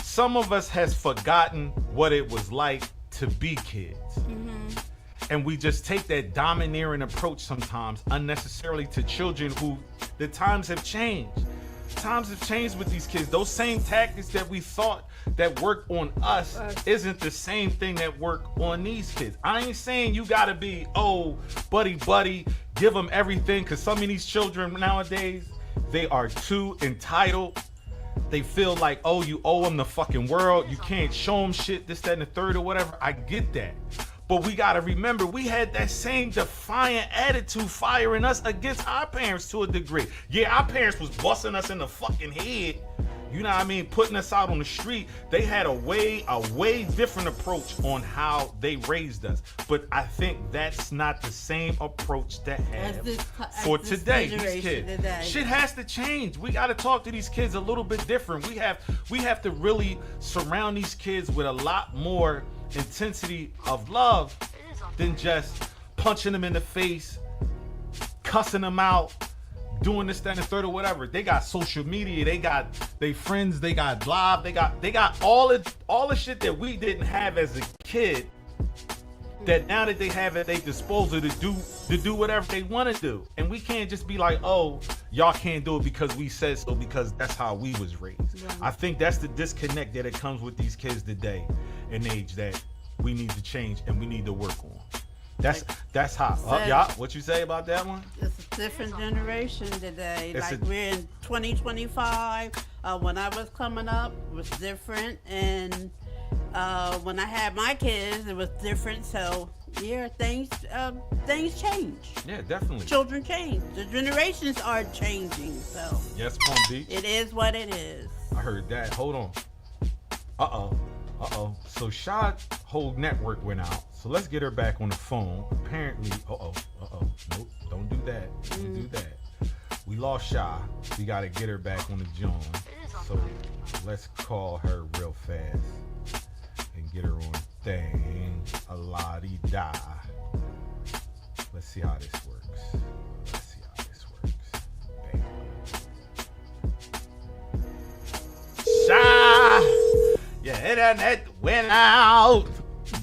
Speaker 1: some of us has forgotten what it was like to be kids. And we just take that domineering approach sometimes unnecessarily to children who the times have changed. Times have changed with these kids. Those same tactics that we thought that worked on us isn't the same thing that work on these kids. I ain't saying you gotta be, oh, buddy, give them everything, because some of these children nowadays, they are too entitled. They feel like, oh, you owe them the fucking world. You can't show them shit, this, that, and the third or whatever. I get that. But we gotta remember, we had that same defiant attitude firing us against our parents to a degree. Yeah, our parents was busting us in the fucking head. You know what I mean? Putting us out on the street. They had a way different approach on how they raised us. But I think that's not the same approach to have for today. These kids.
Speaker 4: Today.
Speaker 1: Shit has to change. We got to talk to these kids a little bit different. We have to really surround these kids with a lot more intensity of love than just punching them in the face, cussing them out, doing this, that, and the third, or whatever. They got social media, they got they friends, they got live, they got all the shit that we didn't have as a kid. That now that they have at their disposal to do whatever they want to do, and we can't just be like, oh, y'all can't do it because we said so, because that's how we was raised. Right. I think that's the disconnect that it comes with these kids today, and age that we need to change and we need to work on. That's hot. Yeah, what you say about that one?
Speaker 4: It's a different generation today.
Speaker 1: It's
Speaker 4: we're in 2025. When I was coming up, it was different, and when I had my kids, it was different. So yeah, things change.
Speaker 1: Yeah, definitely.
Speaker 4: Children change. The generations are changing. So
Speaker 1: yes, Palm Beach.
Speaker 4: It is what it is.
Speaker 1: I heard that. Hold on. Uh-oh. So Shah's whole network went out. So let's get her back on the phone. Apparently, Nope, don't do that. Don't do that. We lost Shah. We got to get her back on the joint. So let's call her real fast and get her on thing. A la-di-da. Let's see how this works. Bam. Shah! Your internet went out.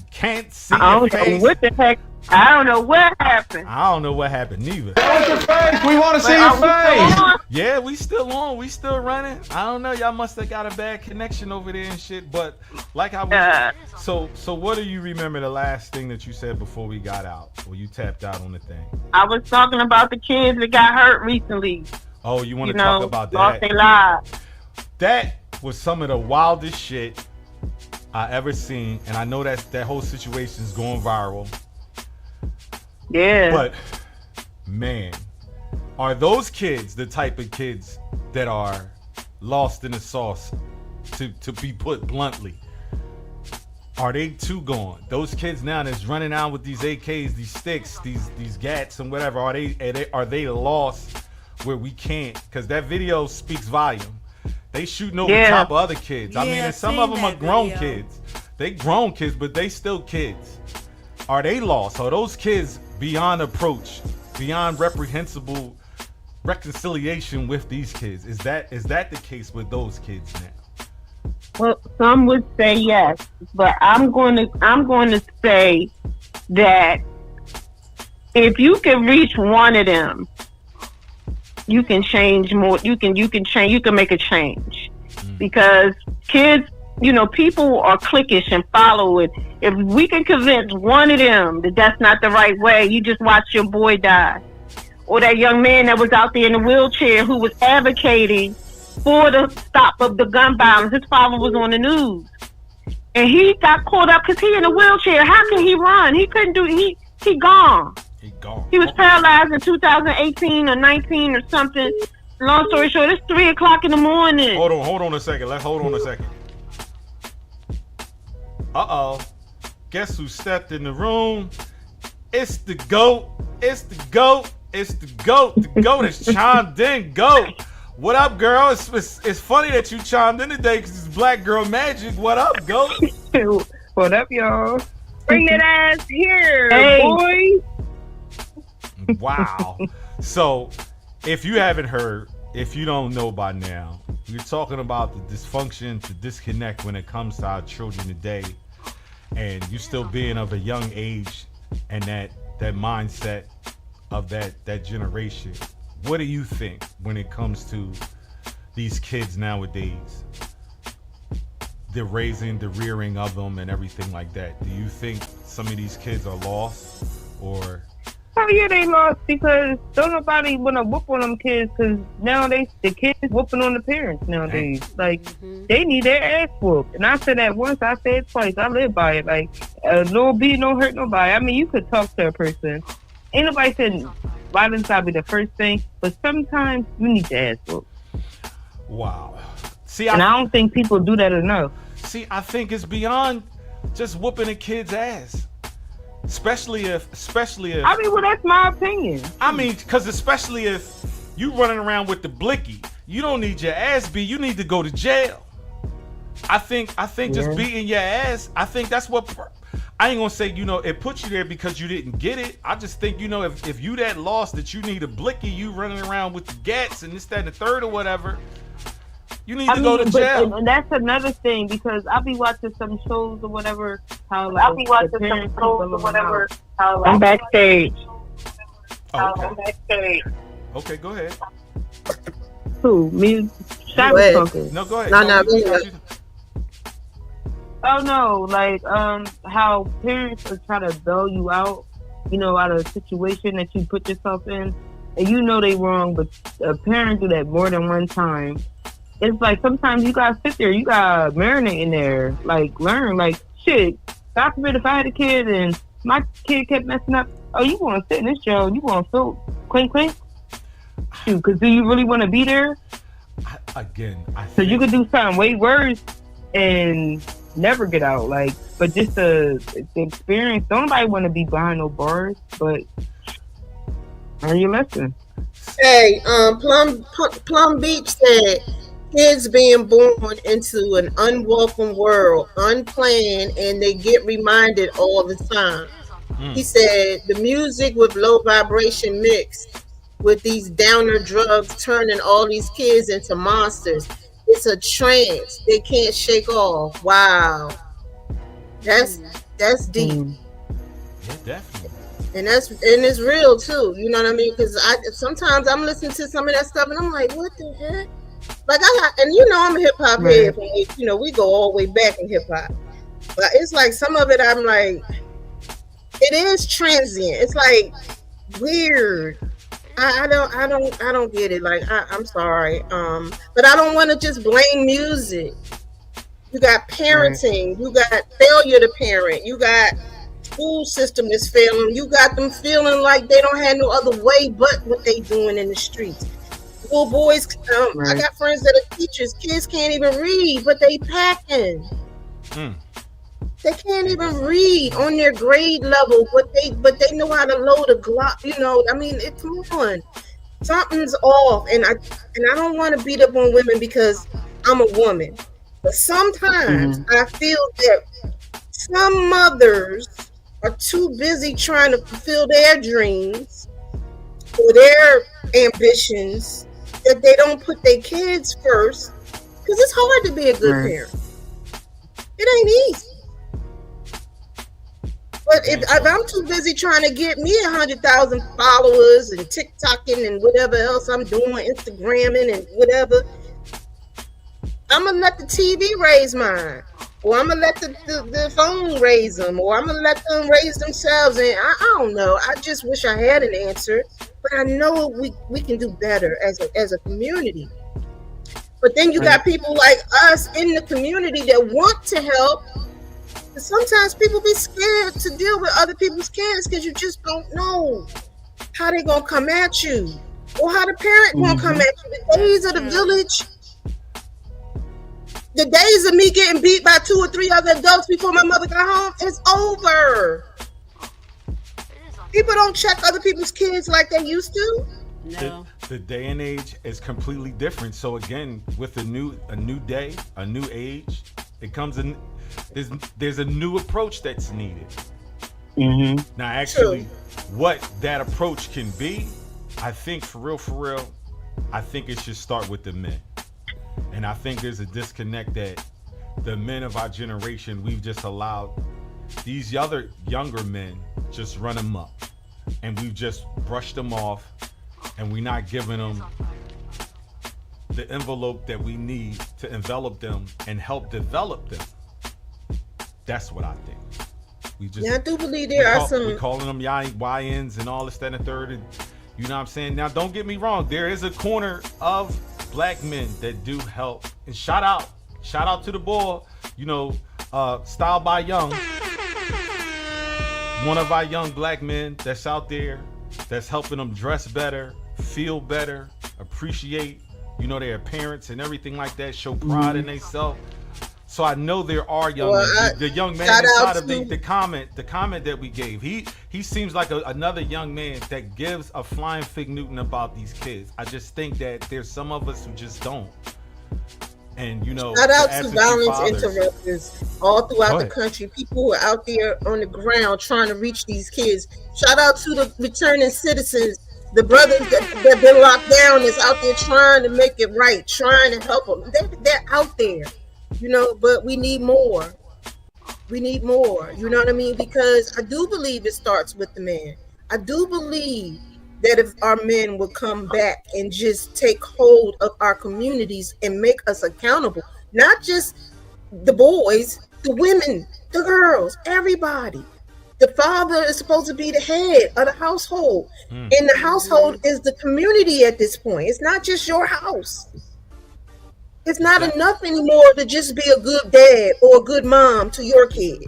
Speaker 1: Can't see your face.
Speaker 9: I don't know what the heck. I don't know what happened.
Speaker 1: I don't know what happened neither.
Speaker 10: What's your face? We want to see your face.
Speaker 1: Yeah, we still on. We still running. I don't know. Y'all must have got a bad connection over there and shit. But like I was, so what do you remember the last thing that you said before we got out, or you tapped out on the thing?
Speaker 9: I was talking about the kids that got hurt recently.
Speaker 1: Oh, you want to talk about that?
Speaker 9: Lost their lives.
Speaker 1: That was some of the wildest shit I ever seen, and I know that whole situation is going viral.
Speaker 9: Yeah.
Speaker 1: But man, are those kids the type of kids that are lost in the sauce? To be put bluntly, are they too gone? Those kids now that's running out with these AKs, these sticks, these gats and whatever, are they lost where we can't? Because that video speaks volume. They shooting over top of other kids. I mean, and some of them are grown kids. They grown kids, but they still kids. Are they lost? Are those kids beyond approach, beyond reprehensible reconciliation with these kids? Is that the case with those kids now?
Speaker 9: Well, some would say yes, but I'm going to say that if you can reach one of them, you can change more. You can change. You can make a change because kids, people are cliquish and follow it. If we can convince one of them that that's not the right way, you just watch your boy die, or that young man that was out there in a wheelchair who was advocating for the stop of the gun violence. His father was on the news, and he got caught up because he in a wheelchair. How can he run? He couldn't do. He gone.
Speaker 1: He gone.
Speaker 9: He was paralyzed in 2018 or 19 or something. Long story short, it's 3:00 in the morning.
Speaker 1: Hold on a second. Hold on a second. Guess who stepped in the room? It's the GOAT. It's the GOAT. It's the GOAT. The GOAT is chimed in. GOAT. What up, girl? It's funny that you chimed in today because it's Black Girl Magic. What up, GOAT?
Speaker 9: What up, y'all? Bring that ass here, boy.
Speaker 1: Wow. So, if you haven't heard, if you don't know by now, we're talking about the dysfunction, the disconnect when it comes to our children today, and you still being of a young age, and that mindset of that generation. What do you think when it comes to these kids nowadays? The raising, the rearing of them, and everything like that. Do you think some of these kids are lost, or?
Speaker 9: Oh yeah, they lost because don't nobody want to whoop on them kids because nowadays the kids whooping on the parents nowadays. Like they need their ass whooped. And I said that once, I said it twice. I live by it. Like a little beat don't hurt nobody. I mean, you could talk to a person. Ain't nobody saying violence gotta be the first thing, but sometimes you need your ass whooped.
Speaker 1: Wow. See,
Speaker 9: and I don't think people do that enough.
Speaker 1: See, I think it's beyond just whooping a kid's ass. Especially if I mean, well, that's my opinion.
Speaker 11: I mean, because especially if you running around with the blicky, you don't need your ass beat. You need to go to jail. I think just beating your ass, I think that's what, I ain't gonna say, it puts you there because you didn't get it. I just think, if you that lost that you need a blicky, you running around with the gats and this, that, and the third or whatever, you need to go to jail.
Speaker 9: And that's another thing because I'll be watching some shows or whatever. How like, I'll be watching some shows or whatever. How like, I'm backstage.
Speaker 1: I'm backstage. Okay, go ahead.
Speaker 9: Who? Me? Shy was talking.
Speaker 1: No, go ahead.
Speaker 3: No.
Speaker 9: Oh no, like how parents are trying to bail you out, out of a situation that you put yourself in, and they wrong, but a parent do that more than one time. It's like sometimes you gotta sit there, you gotta marinate in there, like learn, like shit. God forbid if I had a kid and my kid kept messing up, oh, you want to sit in this jail? You want to feel clink? Shoot, because do you really want to be there? So you could do something way worse and never get out. Like, but just the experience. Don't nobody want to be behind no bars, but learn your lesson.
Speaker 3: Hey, Plum Beach said kids being born into an unwelcome world, unplanned, and they get reminded all the time. He said the music with low vibration mixed with these downer drugs turning all these kids into monsters. It's a trance they can't shake off. Wow, that's deep.
Speaker 1: Yeah, definitely.
Speaker 3: And it's real too. You know what I mean? Because sometimes I'm listening to some of that stuff and I'm like, what the heck? Like I'm a hip hop head. We go all the way back in hip hop, but it's like some of it I'm like, it is transient. It's like weird. I don't get it. Like I'm sorry, but I don't want to just blame music. You got parenting. You got failure to parent. You got school system that's failing. You got them feeling like they don't have no other way but what they doing in the streets. Little boys, I got friends that are teachers. Kids can't even read, but they packing. They can't even read on their grade level, but they know how to load a Glock. You know, I mean, come on, something's off. And I don't want to beat up on women because I'm a woman, but sometimes I feel that some mothers are too busy trying to fulfill their dreams or their ambitions that they don't put their kids first, because it's hard to be a good parent. It ain't easy. But if I'm too busy trying to get me 100,000 followers and TikToking and whatever else I'm doing, Instagramming and whatever, I'm gonna let the TV raise mine, or I'm gonna let the phone raise them, or I'm gonna let them raise themselves. And I don't know. I just wish I had an answer, but I know we can do better as a community. But then you got people like us in the community that want to help. But sometimes people be scared to deal with other people's kids because you just don't know how they gonna come at you, or how the parent gonna come at you. The days of the village, the days of me getting beat by 2 or 3 other adults before my mother got home, is over. People don't check other people's kids like they used to.
Speaker 4: No.
Speaker 11: The day and age is completely different. So again, with a new day, a new age, it comes in. There's a new approach that's needed. Now, actually, what that approach can be, I think for real, I think it should start with the men. And I think there's a disconnect that the men of our generation, we've just allowed these other younger men just run them up, and we've just brushed them off, and we're not giving them the envelope that we need to envelop them and help develop them. That's what I think. We just,
Speaker 3: I do believe there are some.
Speaker 11: We're calling them YNs and all this, that, and the third. And you know what I'm saying? Now, don't get me wrong. There is a corner of black men that do help. And shout out to the boy, you know, Style by Young. One of our young black men that's out there, that's helping them dress better, feel better, appreciate, you know, their parents and everything like that, show pride in themselves. So I know there are young men. The young man inside of the comment that we gave, he seems like another young man that gives a flying fig Newton about these kids. I just think that there's some of us who just don't. And you know,
Speaker 3: shout out to violence interrupters all throughout the country. People who are out there on the ground trying to reach these kids. Shout out to the returning citizens, the brothers that been locked down is out there trying to make it right, trying to help them. They're out there. You know, but we need more. We need more. You know what I mean? Because I do believe it starts with the man. I do believe that if our men would come back and just take hold of our communities and make us accountable, not just the boys, the women, the girls, everybody. The father is supposed to be the head of the household. And the household is the community at this point. It's not just your house. It's not enough anymore to just be a good dad or a good mom to your kid.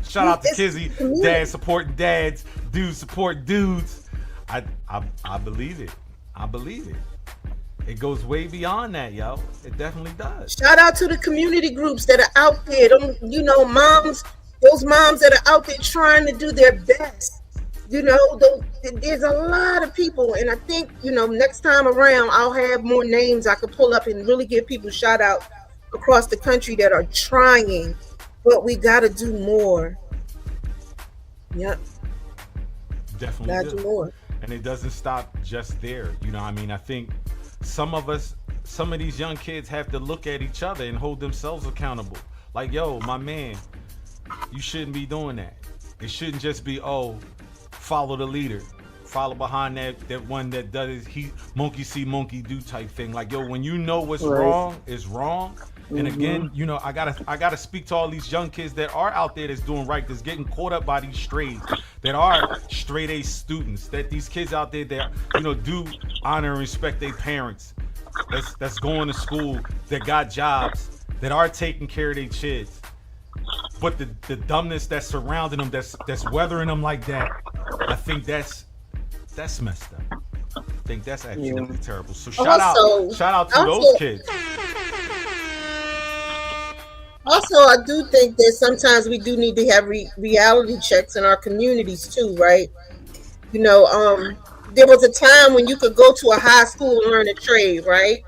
Speaker 11: Shout out to Kizzy, dad supporting dads, dudes support dudes. I believe it. I believe it. It goes way beyond that, yo. It definitely does.
Speaker 3: Shout out to the community groups that are out there. You know, moms, those moms that are out there trying to do their best. You know, there's a lot of people, and I think, you know, next time around I'll have more names I could pull up and really give people shout out across the country that are trying, but we got to do more. Yep.
Speaker 11: Definitely
Speaker 3: gotta do more.
Speaker 11: And it doesn't stop just there. You know, I mean, I think some of these young kids have to look at each other and hold themselves accountable. Like, yo, my man, you shouldn't be doing that. It shouldn't just be, oh, follow the leader, follow behind that one that does monkey see monkey do type thing. Like, yo, when you know what's wrong is wrong. And again, you know, I gotta speak to all these young kids that are out there that's doing right, that's getting caught up by these strays, that are straight A students, that these kids out there that, you know, do honor and respect their parents, that's going to school, that got jobs, that are taking care of their kids, but the dumbness that's surrounding them, that's weathering them like that, I think that's messed up. I think that's absolutely terrible. So shout out to those kids.
Speaker 3: Also, I do think that sometimes we do need to have reality checks in our communities too, right? You know, there was a time when you could go to a high school and learn a trade, right?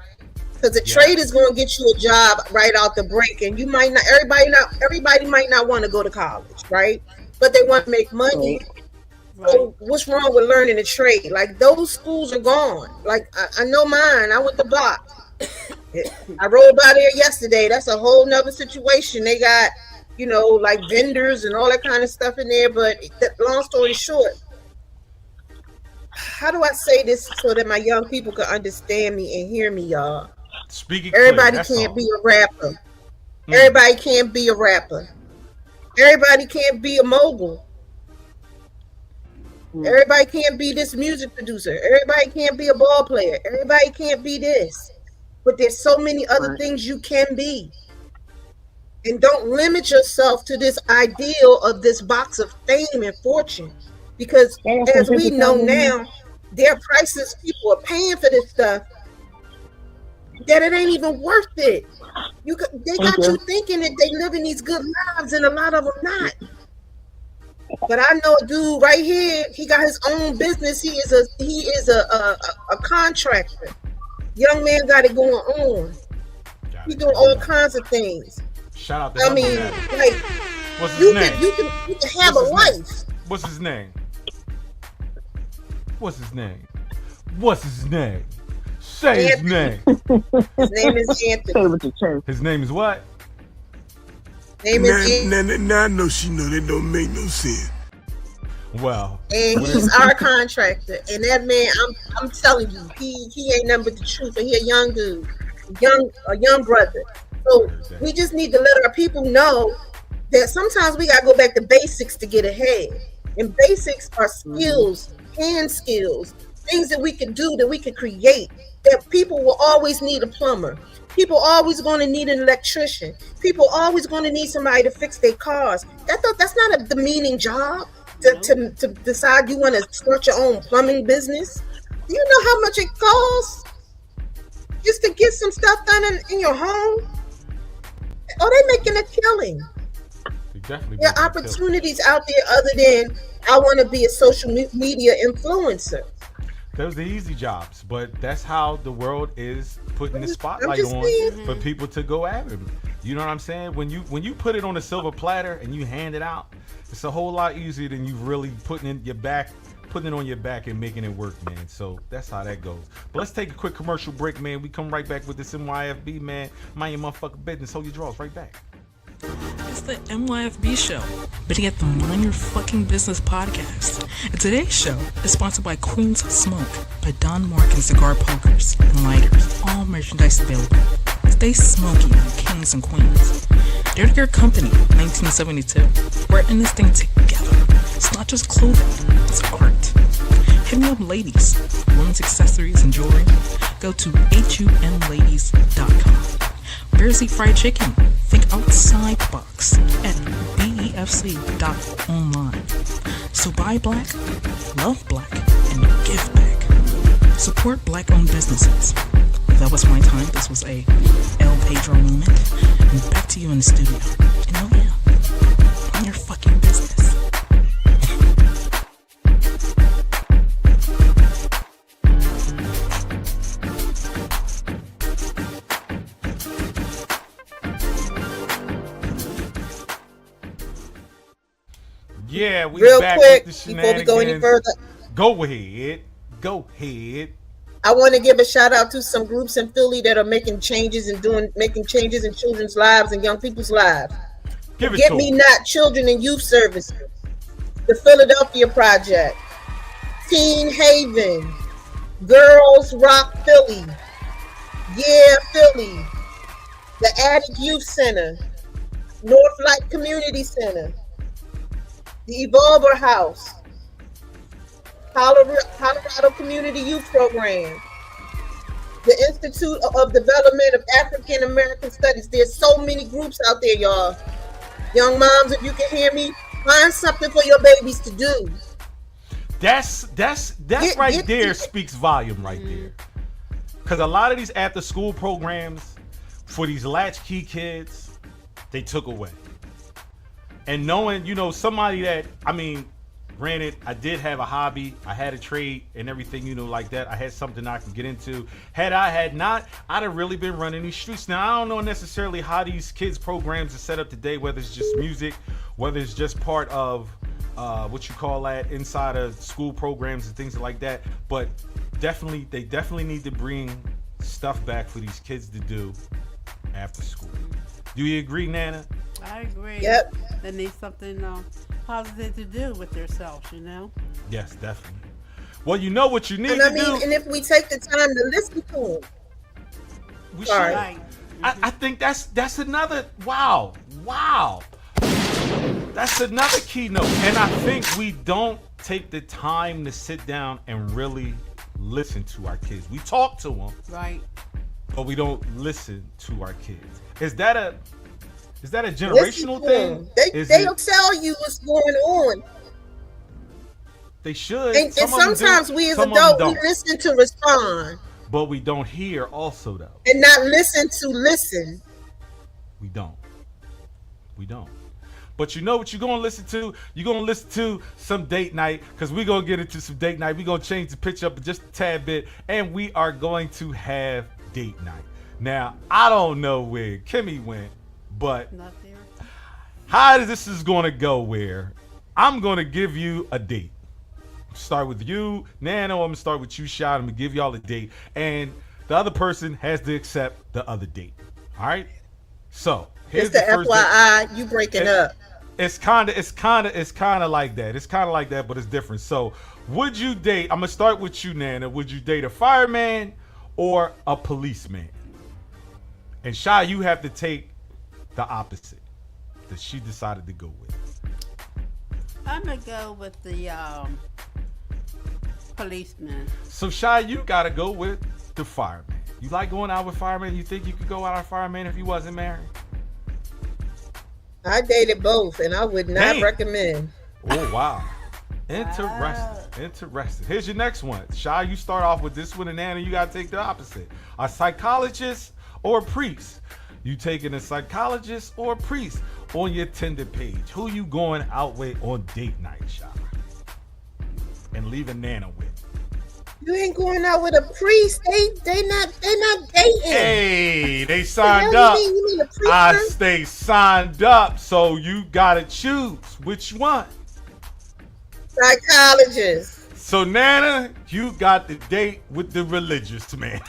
Speaker 3: Because the trade is going to get you a job right out the break, and you might not. Everybody might not want to go to college, right? But they want to make money. Right. So what's wrong with learning a trade? Like, those schools are gone. Like, I know mine. I went to Block. I rode by there yesterday. That's a whole nother situation. They got, you know, like vendors and all that kind of stuff in there. But long story short, how do I say this so that my young people can understand me and hear me, y'all?
Speaker 11: Speaking
Speaker 3: Everybody can't be a rapper. Everybody can't be a rapper. Everybody can't be a mogul. Everybody can't be this music producer. Everybody can't be a ball player. Everybody can't be this. But there's so many other things you can be. And don't limit yourself to this ideal of this box of fame and fortune. Because as we know now, there are prices people are paying for this stuff that it ain't even worth it. They got you thinking that they living these good lives, and a lot of them not. But I know a dude right here. He got his own business. He is a contractor. Young man got it going on. He's doing all kinds of things.
Speaker 11: Shout out to
Speaker 3: I
Speaker 11: him.
Speaker 3: mean, like,
Speaker 11: what's his name?
Speaker 3: You can have a life.
Speaker 11: What's his name? What's his name? What's his name? Say his name.
Speaker 3: His name is Anthony.
Speaker 11: His name is what?
Speaker 8: Now I know she know that don't make no sense.
Speaker 11: Well,
Speaker 3: and he's our contractor, and that man, I'm telling you, he ain't nothing but the truth. And he a young dude, a young brother. So we just need to let our people know that sometimes we gotta go back to basics to get ahead. And basics are skills, hand skills, things that we can do, that we can create. That people will always need a plumber. People always going to need an electrician. People always going to need somebody to fix their cars. That's not a demeaning job to decide you want to start your own plumbing business. Do you know how much it costs just to get some stuff done in your home? Oh, they're making a killing. There are opportunities out there other than I want to be a social media influencer.
Speaker 11: Those are the easy jobs, but that's how the world is putting the spotlight on for people to go after them. You know what I'm saying? When you put it on a silver platter and you hand it out, it's a whole lot easier than you really putting it on your back and making it work, man. So that's how that goes. But let's take a quick commercial break, man. We come right back with this NYFB, man. Mind your motherfucking business. Hold your drawers. Right back.
Speaker 12: It's the NYFB show, but you get the Mind Your Fucking Business podcast. And today's show is sponsored by Queen's Smoke by Don Markin Cigar Pokers and Lighters. All merchandise available. Stay smoky, kings and queens. They're your company, 1972. We're in this thing together. It's not just clothing, it's art. Hit me up, ladies. Women's accessories and jewelry. Go to humladies.com. Bears Eat Fried Chicken. Think outside the box at BEFC.online. So buy black, love black, and give back. Support black-owned businesses. That was my time. This was a El Pedro moment. And back to you in the studio. And oh yeah, on your fucking business.
Speaker 11: Yeah, we
Speaker 3: real
Speaker 11: back
Speaker 3: quick
Speaker 11: with the
Speaker 3: before we go any further.
Speaker 11: Go ahead.
Speaker 3: I want to give a shout out to some groups in Philly that are making changes in children's lives and young people's lives. Get Me Not Children and Youth Services, the Philadelphia Project, Teen Haven, Girls Rock Philly, Yeah Philly, the Attic Youth Center, North Light Community Center, the Evolver House, Colorado Community Youth Program, the Institute of Development of African American Studies. There's so many groups out there, y'all. Young moms, if you can hear me, find something for your babies to do.
Speaker 11: That's right there speaks volume right there. Because a lot of these after school programs for these latchkey kids, they took away. And knowing, somebody that, granted, I did have a hobby, I had a trade and everything, like that. I had something I could get into. Had I had not, I'd have really been running these streets. Now, I don't know necessarily how these kids programs are set up today, whether it's just music, whether it's just part of inside of school programs and things like that. But they definitely need to bring stuff back for these kids to do after school. Do you agree, Nana?
Speaker 4: I agree.
Speaker 3: Yep.
Speaker 4: They need something positive to do with themselves,
Speaker 11: Yes, definitely. Well, you know what you need
Speaker 3: and
Speaker 11: to do.
Speaker 3: And if we take the time to listen to them,
Speaker 11: we should. Right. I think that's another wow. That's another keynote. And I think we don't take the time to sit down and really listen to our kids. We talk to them.
Speaker 4: Right.
Speaker 11: But we don't listen to our kids. Is that a generational thing?
Speaker 3: They'll tell you what's going on.
Speaker 11: They should.
Speaker 3: And sometimes we as adults, we listen to respond.
Speaker 11: But we don't hear also, though.
Speaker 3: And not listen to listen.
Speaker 11: We don't. But you know what you're going to listen to? You're going to listen to some date night, because we're going to get into some date night. We're going to change the pitch up just a tad bit, and we are going to have date night. Now, I don't know where Kimmy went, but how this is going to go where I'm going to give you a date. Start with you, Nana. I'm going to start with you, Shy. I'm going to give y'all a date, and the other person has to accept the other date. All right? So, here's
Speaker 3: the
Speaker 11: first
Speaker 3: FYI, you breaking up.
Speaker 11: It's kind of like that. It's kind of like that, but it's different. So, would you date? I'm gonna start with you, Nana. Would you date a fireman or a policeman? And Shy, you have to take the opposite that she decided to go with.
Speaker 4: I'm gonna go with the policeman.
Speaker 11: So, Shy, you gotta go with the fireman. You like going out with firemen? You think you could go out with fireman if you wasn't married?
Speaker 3: I dated both, and I would not recommend.
Speaker 11: Oh, wow. Interesting. Here's your next one. Shy, you start off with this one, and Nana, you got to take the opposite. A psychologist or a priest? You taking a psychologist or a priest on your Tinder page? Who you going out with on date night, Shy? And leaving Nana with?
Speaker 3: You ain't going out with a priest. They not dating.
Speaker 11: Hey, they signed up.
Speaker 3: You mean
Speaker 11: I stay signed up, so you gotta choose which one.
Speaker 3: Psychologist.
Speaker 11: So Nana, you got the date with the religious man.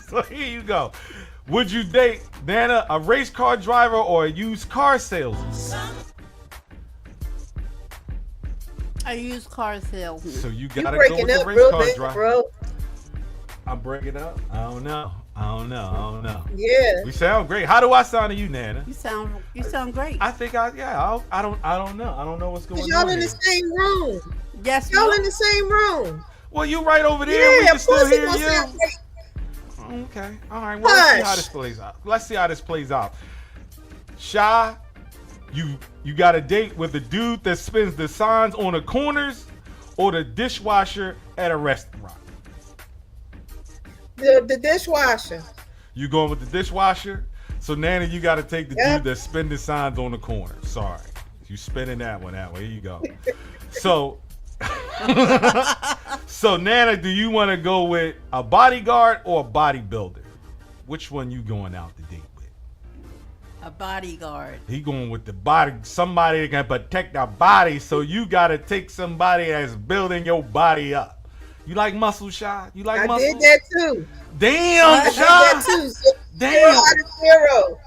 Speaker 11: So here you go. Would you date, Nana, a race car driver or a used car salesman?
Speaker 4: A used car salesman.
Speaker 11: So you gotta go with the race car driver.
Speaker 3: Bro.
Speaker 11: I'm breaking up. I don't know.
Speaker 3: Yeah.
Speaker 11: We sound great. How do I sound to you, Nana?
Speaker 4: You sound great.
Speaker 11: I think I don't know. I don't know what's going on.
Speaker 3: Y'all in the same room.
Speaker 4: Yes.
Speaker 3: Y'all in the same room.
Speaker 11: Well, you right over there. We can still hear you. Okay. All right. Well, let's see how this plays out. Shy, you got a date with the dude that spins the signs on the corners or the dishwasher at a restaurant?
Speaker 3: The dishwasher.
Speaker 11: You going with the dishwasher? So, Nana, you got to take the dude that spin the signs on the corner. Sorry. You spinning that one. Here you go. So, Nana, do you want to go with a bodyguard or a bodybuilder? Which one you going out to date with?
Speaker 4: A bodyguard.
Speaker 11: He going with the body, somebody that can protect our body. So you got to take somebody that's building your body up. You like muscle, Shy? You like muscle?
Speaker 3: I did that too.
Speaker 11: Damn, Shy.
Speaker 3: I did that too.
Speaker 11: Damn.
Speaker 3: 0.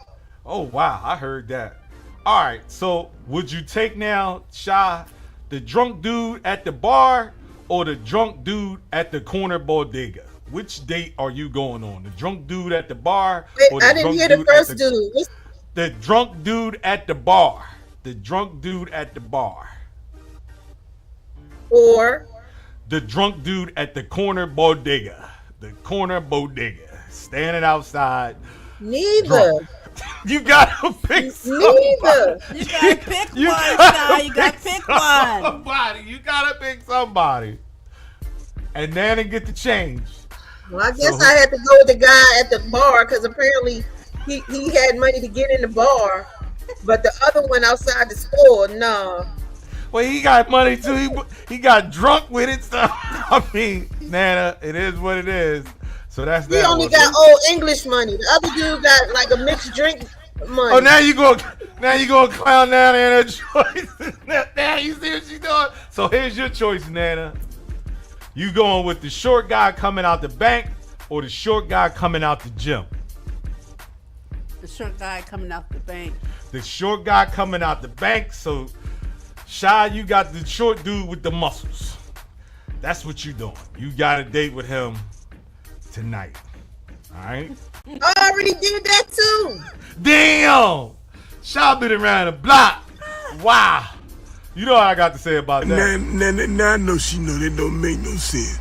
Speaker 11: Oh, wow. I heard that. All right. So would you take now, Shy, the drunk dude at the bar or the drunk dude at the corner bodega? Which date are you going on? The drunk dude at the bar?
Speaker 3: Wait, I didn't hear the first dude.
Speaker 11: The drunk dude at the bar. The drunk dude at the bar.
Speaker 3: Or
Speaker 11: the drunk dude at the corner bodega. the corner bodega, standing outside.
Speaker 3: Neither.
Speaker 11: drunk. You gotta pick
Speaker 3: Neither.
Speaker 4: You gotta pick one, Shy. You gotta pick one.
Speaker 11: somebody. You gotta pick somebody. And Nana get the change.
Speaker 3: Well, I guess I had to go with the guy at the bar because apparently he had money to get in the bar, but the other one outside the store, no.
Speaker 11: Well, he got money too. He got drunk with it. So I mean, Nana, it is what it is. So that's
Speaker 3: He
Speaker 11: that.
Speaker 3: only
Speaker 11: one.
Speaker 3: got old English money. The other dude got like a mixed drink money.
Speaker 11: Oh, now you go clown Nana and her choice. Now you see what she's doing. So here's your choice, Nana. You going with the short guy coming out the bank or the short guy coming out the gym?
Speaker 4: The short guy coming out the bank.
Speaker 11: The short guy coming out the bank. So Shy, you got the short dude with the muscles. That's what you doing. You got a date with him tonight. All right.
Speaker 3: I already did that too.
Speaker 11: Damn. Shy been around the block. Wow. You know what I got to say about that.
Speaker 8: Now I know she know that don't make no sense.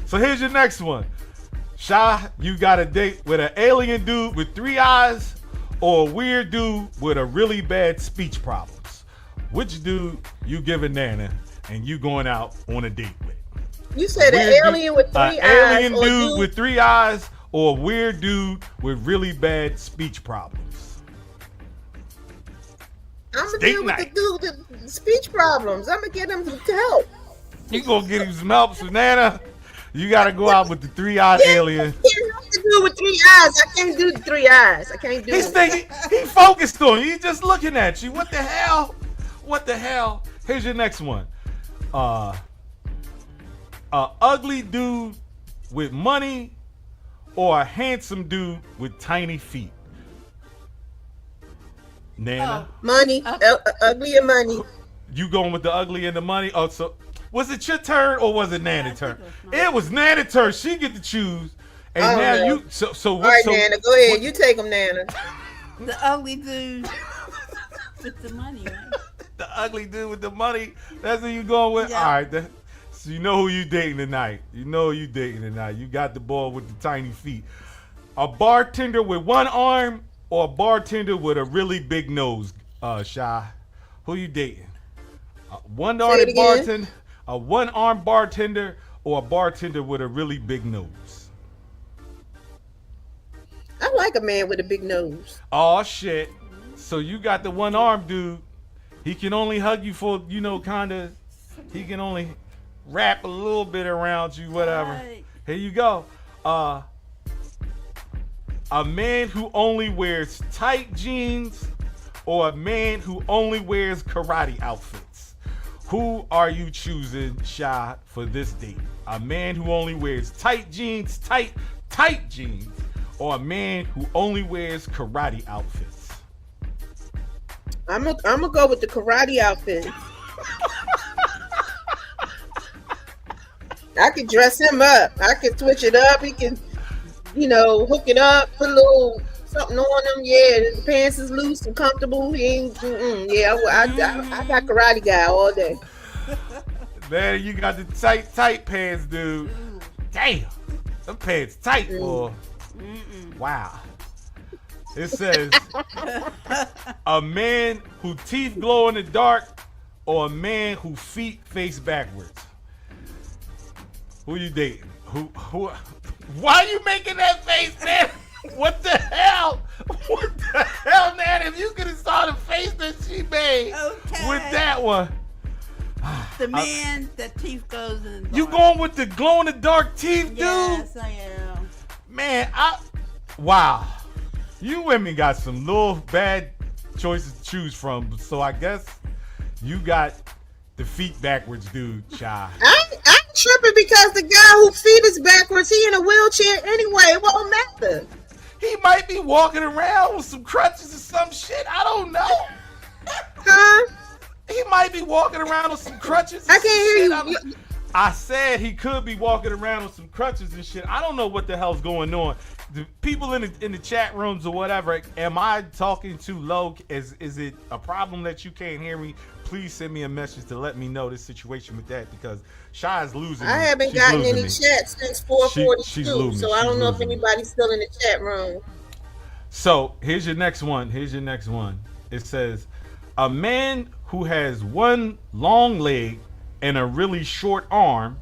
Speaker 11: So here's your next one. Shy, you got a date with an alien dude with 3 eyes or a weird dude with a really bad speech problems. Which dude you giving Nana and you going out on a date with?
Speaker 3: You said an
Speaker 11: Weird
Speaker 3: alien with 3 eyes.
Speaker 11: alien
Speaker 3: or
Speaker 11: dude with 3 eyes or a weird dude with really bad speech problems.
Speaker 3: I'm gonna
Speaker 11: Date
Speaker 3: deal with the
Speaker 11: night.
Speaker 3: dude with the speech problems. I'm gonna get him some help.
Speaker 11: You gonna get him some help, so Nana, you gotta go out with the 3-eyed alien.
Speaker 3: Can't help the dude with 3 eyes. I can't do the 3 eyes. I can't do
Speaker 11: He's
Speaker 3: it.
Speaker 11: thinking, he focused on you. He's just looking at you. What the hell? What the hell? Here's your next one. A ugly dude with money or a handsome dude with tiny feet? Nana,
Speaker 3: Money, ugly and money.
Speaker 11: you going with the ugly and the money? Oh, so was it your turn or was it Nana's turn? It was Nana's turn. She get to choose. And
Speaker 3: I don't
Speaker 11: now
Speaker 3: know.
Speaker 11: you so
Speaker 3: All right,
Speaker 11: so,
Speaker 3: Nana, go ahead. You take him, Nana.
Speaker 4: The ugly dude with the money, right?
Speaker 11: The ugly dude with the money. That's who you going with?
Speaker 4: Yeah.
Speaker 11: All right. So you know who you dating tonight. You know who you dating tonight. You got the boy with the tiny feet. A bartender with 1 arm or a bartender with a really big nose, Shy? Who you dating? A one-armed bartender, a 1-armed bartender, or a bartender with a really big nose?
Speaker 3: I like a man with a big nose.
Speaker 11: Oh shit. So you got the 1-armed dude. He can only hug you for, kinda, he can only wrap a little bit around you, whatever.
Speaker 4: Right.
Speaker 11: Here you go. A man who only wears tight jeans or a man who only wears karate outfits? Who are you choosing, Shy, for this date? A man who only wears tight jeans, tight jeans, or a man who only wears karate outfits?
Speaker 3: I'm gonna go with the karate outfit. I could dress him up. I could switch it up. He can, hook it up, put a little something on him. Yeah, the pants is loose and comfortable. He ain't. Yeah, I got karate guy all day.
Speaker 11: Man, you got the tight pants, dude. Damn, them pants tight, boy. Wow. It says a man who teeth glow in the dark or a man who feet face backwards. Who you dating? Who? Why are you making that face, man? What the hell? What the hell, man? If you could have saw the face that she made with that one.
Speaker 4: The man that teeth goes in.
Speaker 11: You going with the glow in the dark teeth, dude?
Speaker 4: Yes, I am.
Speaker 11: Man, wow. You women got some little bad choices to choose from, so I guess you got the feet backwards, dude, Shy.
Speaker 3: I'm tripping because the guy who feet is backwards, he in a wheelchair anyway. It won't matter.
Speaker 11: He might be walking around with some crutches or some shit. I don't know.
Speaker 3: Huh?
Speaker 11: He might be walking around with some crutches.
Speaker 3: I can't hear you.
Speaker 11: I said he could be walking around with some crutches and shit. I don't know what the hell's going on. The people in the chat rooms or whatever, am I talking too low? Is it a problem that you can't hear me? Please send me a message to let me know this situation with that, because Shy is losing.
Speaker 3: I haven't gotten any chats since 4:42, so I don't know if anybody's still in the chat room.
Speaker 11: So here's your next one. It says, a man who has one long leg and a really short arm,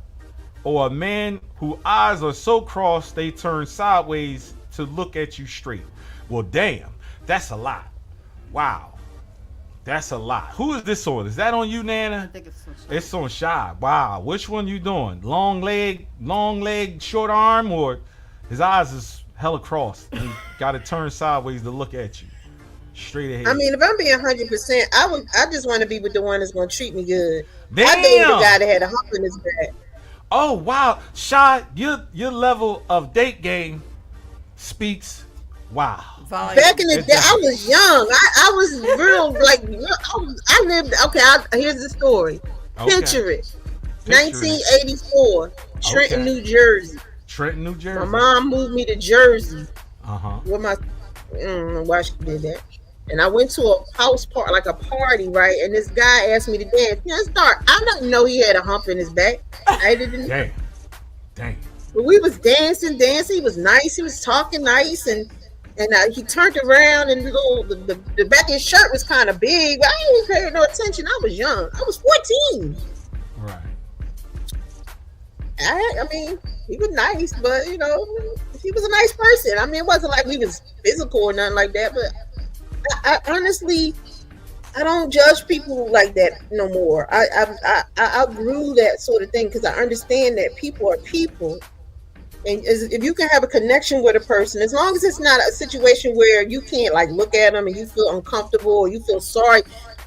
Speaker 11: or a man whose eyes are so crossed they turn sideways to look at you straight. Well, damn, that's a lot. Wow. That's a lot. Who is this on? Is that on you, Nana?
Speaker 4: I think it's on Shy.
Speaker 11: It's on Shy. Wow. Which one you doing? Long leg, short arm, or his eyes is hella crossed and he got to turn sideways to look at you straight ahead?
Speaker 3: I mean, if I'm being 100%, I just want to be with the one that's going to treat me good.
Speaker 11: Damn.
Speaker 3: I dated a guy that had a hump in his back.
Speaker 11: Oh, wow. Shy, your level of date game speaks. Wow.
Speaker 3: Back in the day, I was young. I was real, like, I lived, here's the story.
Speaker 11: Okay.
Speaker 3: Picture it. 1984, Trenton, New Jersey.
Speaker 11: Trenton, New Jersey.
Speaker 3: My mom moved me to Jersey.
Speaker 11: Uh-huh.
Speaker 3: With my, I don't know why she did that. And I went to a house party, like a party, right? And this guy asked me to dance. It's dark. I didn't know he had a hump in his back. I didn't.
Speaker 11: Dang.
Speaker 3: But we was dancing. He was nice. He was talking nice, and he turned around, and the back of his shirt was kind of big. But I didn't pay no attention. I was young. I was 14.
Speaker 11: Right.
Speaker 3: I mean, he was nice, but he was a nice person. I mean, it wasn't like we was physical or nothing like that. But I honestly, I don't judge people like that no more. I grew that sort of thing because I understand that people are people. And if you can have a connection with a person, as long as it's not a situation where you can't like look at them and you feel uncomfortable or you feel sorry,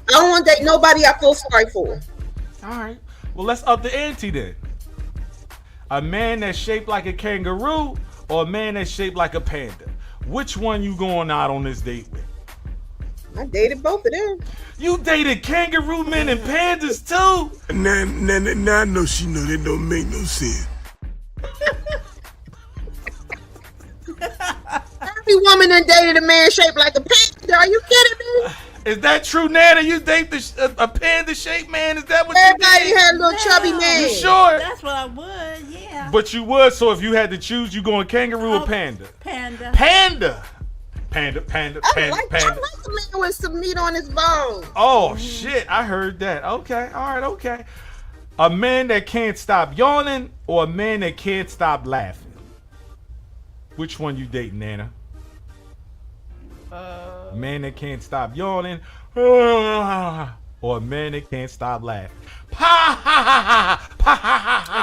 Speaker 3: I don't want to date nobody I feel sorry for.
Speaker 11: All right. Well, let's up the ante then. A man that's shaped like a kangaroo or a man that's shaped like a panda? Which one you going out on this date with?
Speaker 3: I dated both of them.
Speaker 11: You dated kangaroo men and pandas too?
Speaker 8: Now I know she know that don't make no sense.
Speaker 3: Every woman that dated a man shaped like a panda. Are you kidding me?
Speaker 11: Is that true, Nana? You date a panda-shaped man? Is that what
Speaker 3: everybody
Speaker 11: you did?
Speaker 3: had a little chubby man?
Speaker 11: You sure?
Speaker 4: That's what I would, yeah.
Speaker 11: But you would, so if you had to choose, you going kangaroo or panda?
Speaker 4: Panda.
Speaker 11: Panda.
Speaker 3: I like the man with some meat on his bones.
Speaker 11: Oh, shit. I heard that. Okay. All right. Okay. A man that can't stop yawning or a man that can't stop laughing? Which one you dating, Nana? A man that can't stop yawning or a man that can't stop laughing?
Speaker 4: I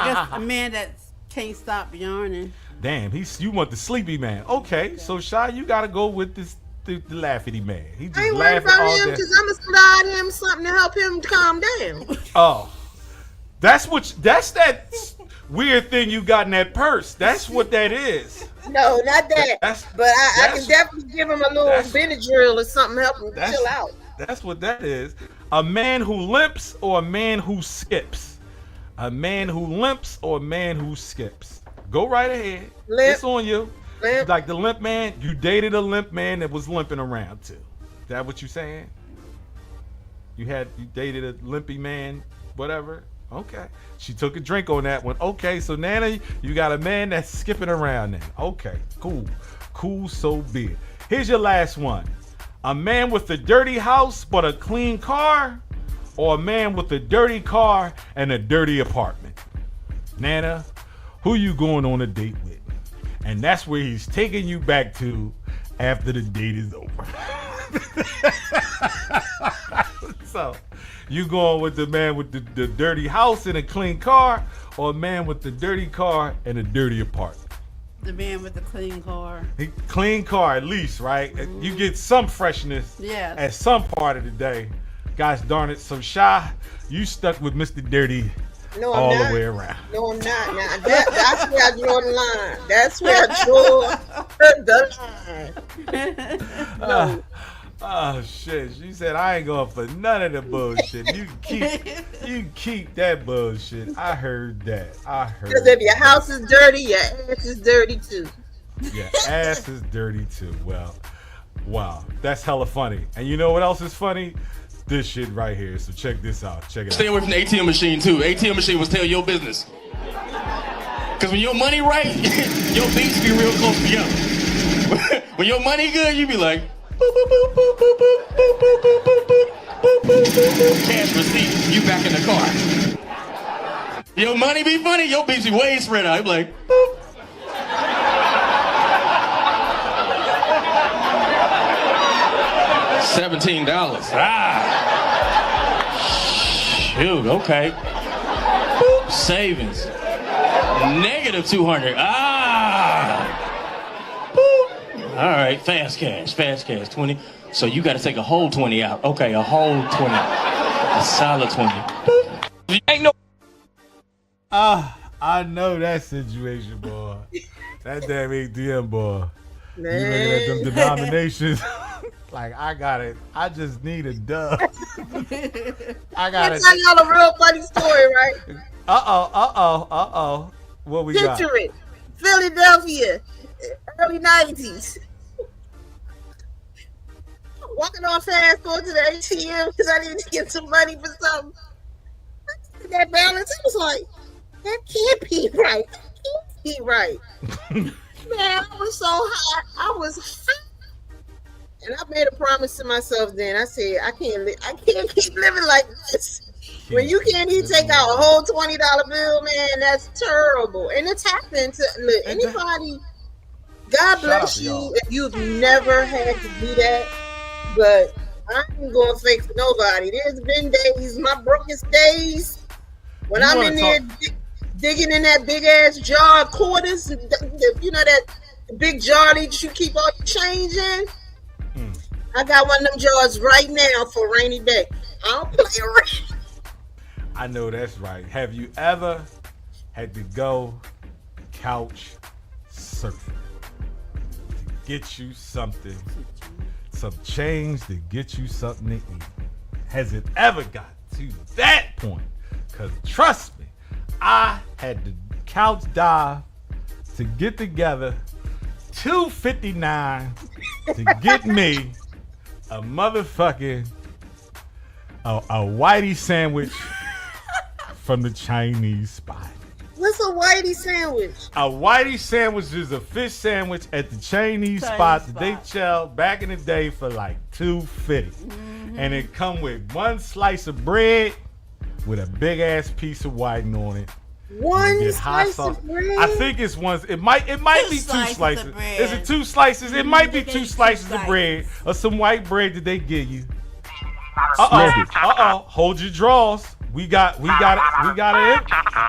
Speaker 4: guess a man that can't stop yawning.
Speaker 11: Damn, you want the sleepy man. Okay, so Shy, you gotta go with the laughy man. He just
Speaker 3: I ain't worried
Speaker 11: laughing all
Speaker 3: about him
Speaker 11: day.
Speaker 3: because I'm gonna slide him something to help him calm down.
Speaker 11: Oh, that's that weird thing you got in that purse. That's what that is.
Speaker 3: No, not that. But I can definitely give him a little Benadryl or something to help him chill out.
Speaker 11: That's what that is. A man who limps or a man who skips? A man who limps or a man who skips? Go right ahead.
Speaker 3: Limp.
Speaker 11: It's on you.
Speaker 3: Limp.
Speaker 11: Like the limp man, you dated a limp man that was limping around too. Is that what you saying? You dated a limpy man, whatever? Okay. She took a drink on that one. Okay, so Nana, you got a man that's skipping around now. Okay, cool. Cool, so be it. Here's your last one. A man with a dirty house but a clean car, or a man with a dirty car and a dirty apartment? Nana, who you going on a date with? And that's where he's taking you back to after the date is over. So, you going with the man with the dirty house and a clean car, or a man with the dirty car and a dirty apartment?
Speaker 4: The man with the clean car.
Speaker 11: Clean car at least, right? You get some freshness at some part of the day. Gosh darn it. So Shy, you stuck with Mr. Dirty all the way around.
Speaker 3: No, I'm not. Now, that's where I draw the line. That's where I draw the line. No.
Speaker 11: Oh shit! She said I ain't going for none of the bullshit. You can keep that bullshit. I heard that.
Speaker 3: Because if your house is dirty, your ass is dirty too.
Speaker 11: Your ass is dirty too. Well, wow, that's hella funny. And you know what else is funny? This shit right here. So check this out. Check it out.
Speaker 13: Stay away from the ATM machine too. ATM machine was tell your business. Cause when your money right, your beats be real close together. When your money good, you be like, boop, boop, boop, boop, boop, boop, boop, boop, boop, boop, boop, boop, boop. Cash receipt, you back in the car. Your money be funny, your beats be way spread out. You be like, boop. $17. Shoot, okay. Boop, savings. Negative 200. Boop. All right, fast cash, 20. So you got to take a whole 20 out. Okay, a whole 20. A solid 20. Boop. Ain't no.
Speaker 11: I know that situation, boy. That damn ATM, boy. You looking at them denominations. Like, I got it. I just need a dub. I got it.
Speaker 3: I'll tell y'all a real funny story, right?
Speaker 11: What we got?
Speaker 3: Picture it. Philadelphia, early 90s. Walking on fast, going to the ATM because I needed to get some money for something. I looked at that balance, I was like, that can't be right. That can't be right. Man, I was so hot. I was hot. And I made a promise to myself then. I said, I can't keep living like this. When you can't even take out a whole $20 bill, man, that's terrible. And it's happened to anybody. God bless you if you've never had to do that. But I ain't going fake for nobody. There's been days, my brokest days, when I'm in there digging in that big ass jar of quarters, you know, that big jar that you keep all your change in. I got one of them jars right now for a rainy day. I don't play around.
Speaker 11: I know that's right. Have you ever had to go couch surfing to get you something, some change to get you something to eat? Has it ever got to that point? Because trust me, I had to couch dive to get together $2.59 to get me a motherfucking a whitey sandwich from the Chinese spot.
Speaker 3: What's a whitey sandwich?
Speaker 11: A whitey sandwich is a fish sandwich at the Chinese spot that they sell back in the day for like $2.50. And it come with one slice of bread with a big ass piece of whiting on it.
Speaker 3: One slice of bread?
Speaker 11: I think it's one. It might be two slices. Is it two slices? It might be two slices of bread or some white bread that they give you. Hold your drawers. We got it.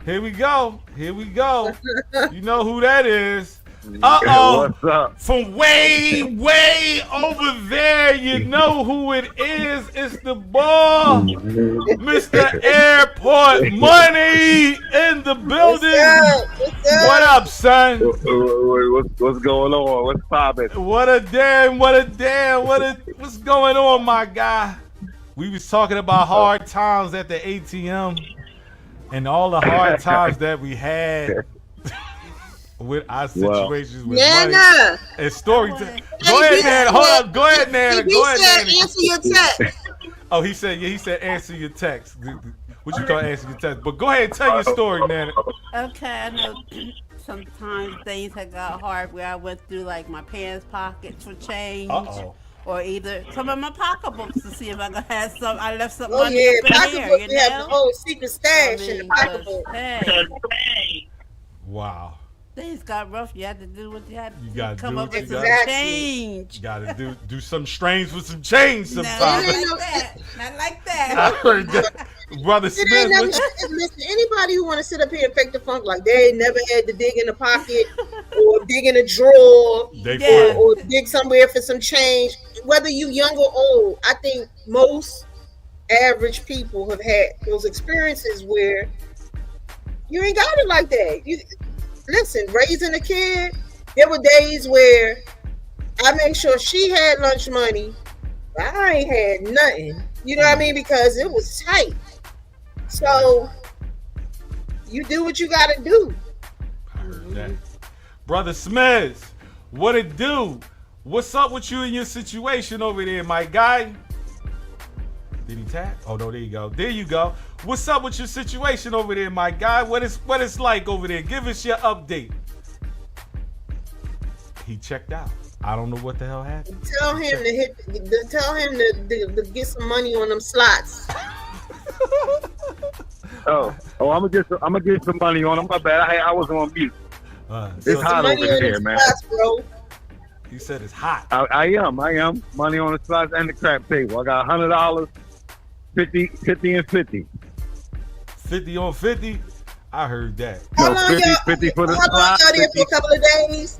Speaker 11: Here we go. You know who that is.
Speaker 14: What's up?
Speaker 11: From way over there, you know who it is. It's the boy, Mr. Airport Money in the building. What up, son?
Speaker 14: What's going on? What's poppin'?
Speaker 11: What's going on, my guy? We was talking about hard times at the ATM and all the hard times that we had with our situations with money and story. Go ahead, Nana. Hold up. Go ahead, Nana.
Speaker 3: Answer your text.
Speaker 11: Oh, he said answer your text. What you call answer your text? But go ahead and tell your story, Nana.
Speaker 4: Okay, I know sometimes things have got hard where I went through like my pants pockets for change. Or either some of my pocketbooks to see if I could have some. I left some money up in here, you know?
Speaker 3: Have the whole secret stash in the pocketbook.
Speaker 4: Hey.
Speaker 11: Wow.
Speaker 4: Things got rough. You had to do what you had to do.
Speaker 11: Gotta
Speaker 4: come
Speaker 11: do
Speaker 4: up with some change.
Speaker 11: You gotta do some strange with some change sometimes.
Speaker 4: Not like that.
Speaker 11: I heard that. Brother Smith.
Speaker 3: Listen, anybody who want to sit up here and fake the funk like they ain't never had to dig in a pocket or dig in a drawer or dig somewhere for some change, whether you young or old, I think most average people have had those experiences where you ain't got it like that. Listen, raising a kid, there were days where I made sure she had lunch money I ain't had nothing. You know what I mean? Because it was tight. So you do what you gotta do.
Speaker 11: I heard that. Brother Smez, what it do? What's up with you and your situation over there, my guy? Did he tap? Oh no, there you go. There you go. What's up with your situation over there, my guy? What it's like over there? Give us your update. He checked out. I don't know what the hell happened.
Speaker 3: Tell him to get some money on them slots.
Speaker 14: Oh, I'm gonna get some money on them. My bad. I was on mute. It's hot over here, man.
Speaker 3: Slots, bro.
Speaker 11: You said it's hot.
Speaker 14: I am. Money on the slots and the crap table. I got $100, 50 and 50.
Speaker 11: 50 on 50? I heard that.
Speaker 14: No, 50 for the slots.
Speaker 3: How long y'all there for a couple of days?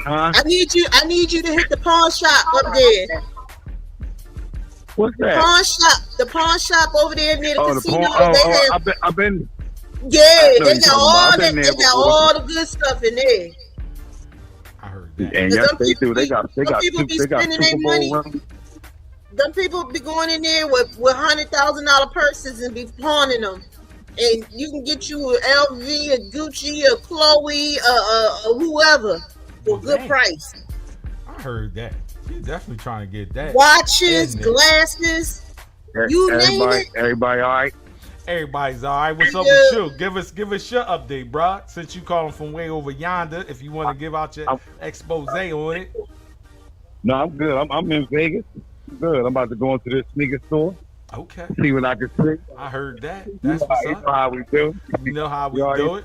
Speaker 14: Huh?
Speaker 3: I need you to hit the pawn shop up there.
Speaker 14: What's that?
Speaker 3: The pawn shop over there near the casino.
Speaker 14: I've been.
Speaker 3: Yeah, they got all the good stuff in there.
Speaker 11: I heard that.
Speaker 14: And yes, they do. They got
Speaker 3: people be spending their money. Them people be going in there with $100,000 purses and be pawning them. And you can get you an LV, a Gucci, a Chloe, whoever for a good price.
Speaker 11: I heard that. She's definitely trying to get that.
Speaker 3: Watches, glasses, you name it.
Speaker 14: Everybody all right?
Speaker 11: Everybody's all right. What's up with you? Give us your update, bro. Since you calling from way over yonder, if you want to give out your expose on it.
Speaker 14: No, I'm good. I'm in Vegas. Good. I'm about to go into this sneaker store.
Speaker 11: Okay.
Speaker 14: See what I can see.
Speaker 11: I heard that. That's what's up.
Speaker 14: You know how we do.
Speaker 11: You know how we do it.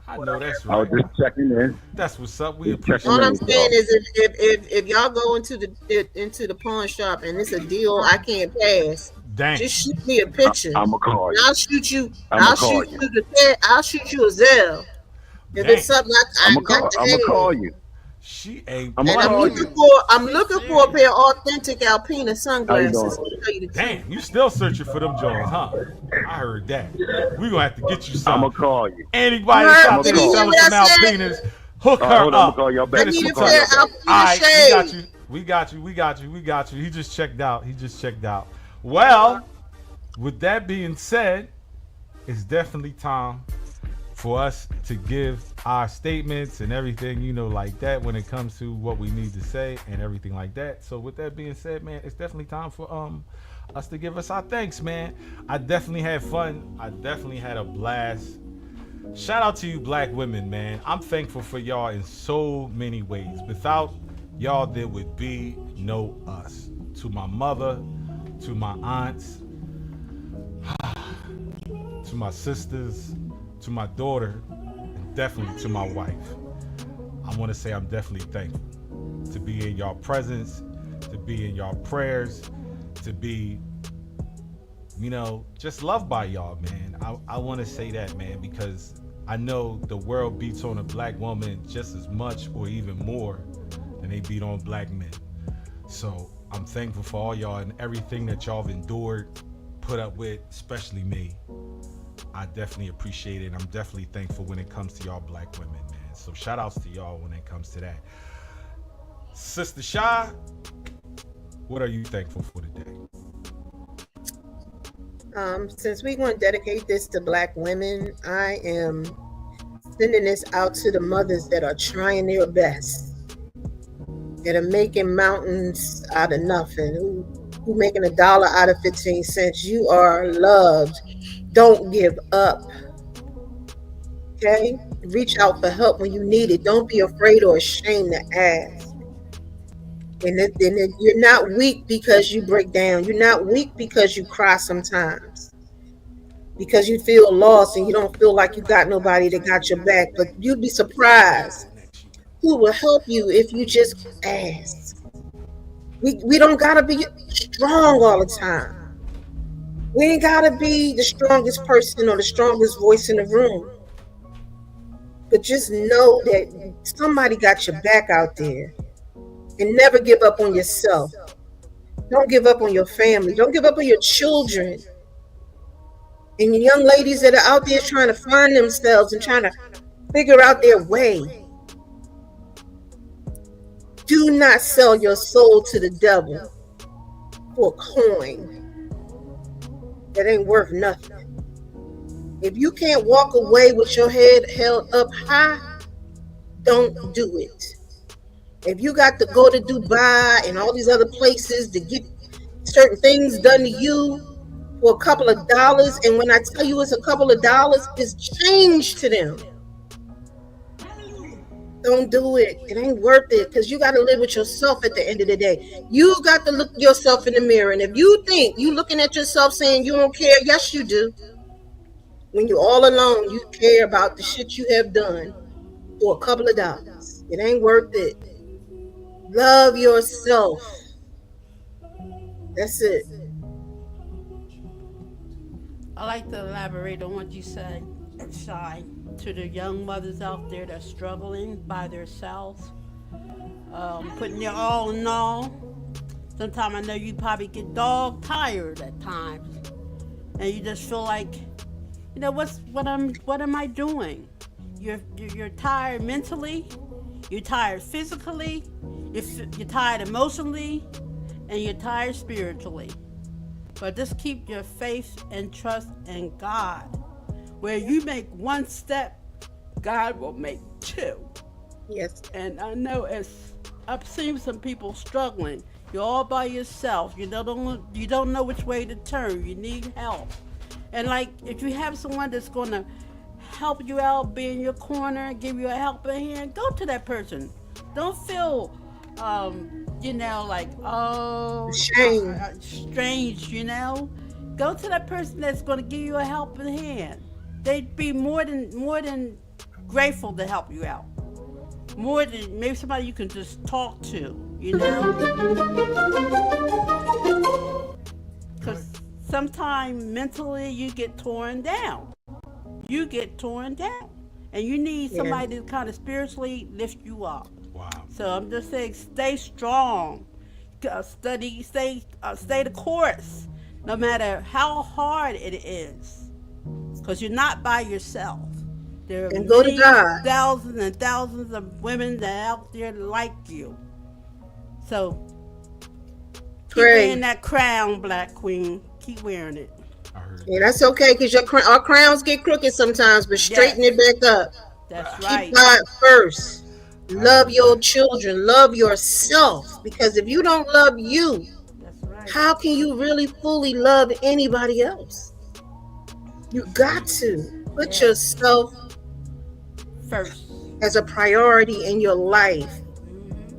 Speaker 11: I know that's right.
Speaker 14: I was just checking in.
Speaker 11: That's what's up. We appreciate
Speaker 3: All
Speaker 11: it.
Speaker 3: I'm saying is if y'all go into the pawn shop and it's a deal I can't pass,
Speaker 11: dang,
Speaker 3: just shoot me a picture.
Speaker 14: I'm a call you.
Speaker 3: I'll shoot you. I'll shoot you a Zelle. If it's something
Speaker 14: I'm gonna call you.
Speaker 11: She ain't.
Speaker 3: I'm looking for a pair of authentic Alpina sunglasses.
Speaker 11: Damn, you still searching for them Jones, huh? I heard that. We gonna have to get you some.
Speaker 14: I'm gonna call you.
Speaker 11: Anybody that's out there selling some Alpinas, hook her up.
Speaker 14: I'm gonna call y'all back.
Speaker 3: I need a pair of Alpina shades.
Speaker 11: We got you. He just checked out. Well, with that being said, it's definitely time for us to give our statements and everything, like that when it comes to what we need to say and everything like that. So with that being said, man, it's definitely time for us to give us our thanks, man. I definitely had fun. I definitely had a blast. Shout out to you black women, man. I'm thankful for y'all in so many ways. Without y'all, there would be no us. To my mother, to my aunts, to my sisters, to my daughter, and definitely to my wife. I want to say I'm definitely thankful to be in y'all presence, to be in y'all prayers, to be, just loved by y'all, man. I want to say that, man, because I know the world beats on a black woman just as much or even more than they beat on black men. So I'm thankful for all y'all and everything that y'all have endured, put up with, especially me. I definitely appreciate it. I'm definitely thankful when it comes to y'all black women, man. So shout outs to y'all when it comes to that. Sister Shy, what are you thankful for today?
Speaker 3: Since we're going to dedicate this to black women, I am sending this out to the mothers that are trying their best, that are making mountains out of nothing, who making $1 out of 15 cents. You are loved. Don't give up. Okay? Reach out for help when you need it. Don't be afraid or ashamed to ask. And you're not weak because you break down. You're not weak because you cry sometimes. Because you feel lost and you don't feel like you got nobody that got your back. But you'd be surprised who will help you if you just ask. We don't gotta be strong all the time. We ain't gotta be the strongest person or the strongest voice in the room. But just know that somebody got your back out there. And never give up on yourself. Don't give up on your family. Don't give up on your children. And the young ladies that are out there trying to find themselves and trying to figure out their way. Do not sell your soul to the devil for a coin that ain't worth nothing. If you can't walk away with your head held up high, don't do it. If you got to go to Dubai and all these other places to get certain things done to you for a couple of dollars, and when I tell you it's a couple of dollars, it's change to them. Don't do it. It ain't worth it, because you got to live with yourself at the end of the day. You got to look yourself in the mirror, and if you think you looking at yourself saying you don't care, yes you do. When you're all alone, you care about the shit you have done for a couple of dollars. It ain't worth it. Love yourself. That's it.
Speaker 4: I like to elaborate on what you said, Shine, to the young mothers out there that's struggling by themselves, putting your all in all. Sometimes I know you probably get dog tired at times, and you just feel like, you know, what am I doing? You're tired mentally, you're tired physically, you're tired emotionally, and you're tired spiritually. But just keep your faith and trust in God. Where you make one step, God will make two.
Speaker 3: Yes.
Speaker 4: And I know I've seen some people struggling. You're all by yourself. You don't know which way to turn. You need help. And like, if you have someone that's going to help you out, be in your corner, give you a helping hand, go to that person. Don't feel, like, oh,
Speaker 3: shame,
Speaker 4: strange, Go to that person that's going to give you a helping hand. They'd be more than grateful to help you out. More than maybe somebody you can just talk to, Because sometimes mentally you get torn down. And you need somebody to kind of spiritually lift you up.
Speaker 1: Wow.
Speaker 4: So I'm just saying, stay strong. Stay the course, no matter how hard it is. Because you're not by yourself. There are
Speaker 3: go to God.
Speaker 4: Thousands and thousands of women that are out there like you. So keep wearing that crown, Black Queen. Keep wearing it.
Speaker 3: Yeah, that's okay, because our crowns get crooked sometimes, but straighten it back up.
Speaker 4: That's right.
Speaker 3: Keep God first. Love your children. Love yourself. Because if you don't love you, how can you really fully love anybody else? You got to put yourself
Speaker 4: first
Speaker 3: as a priority in your life.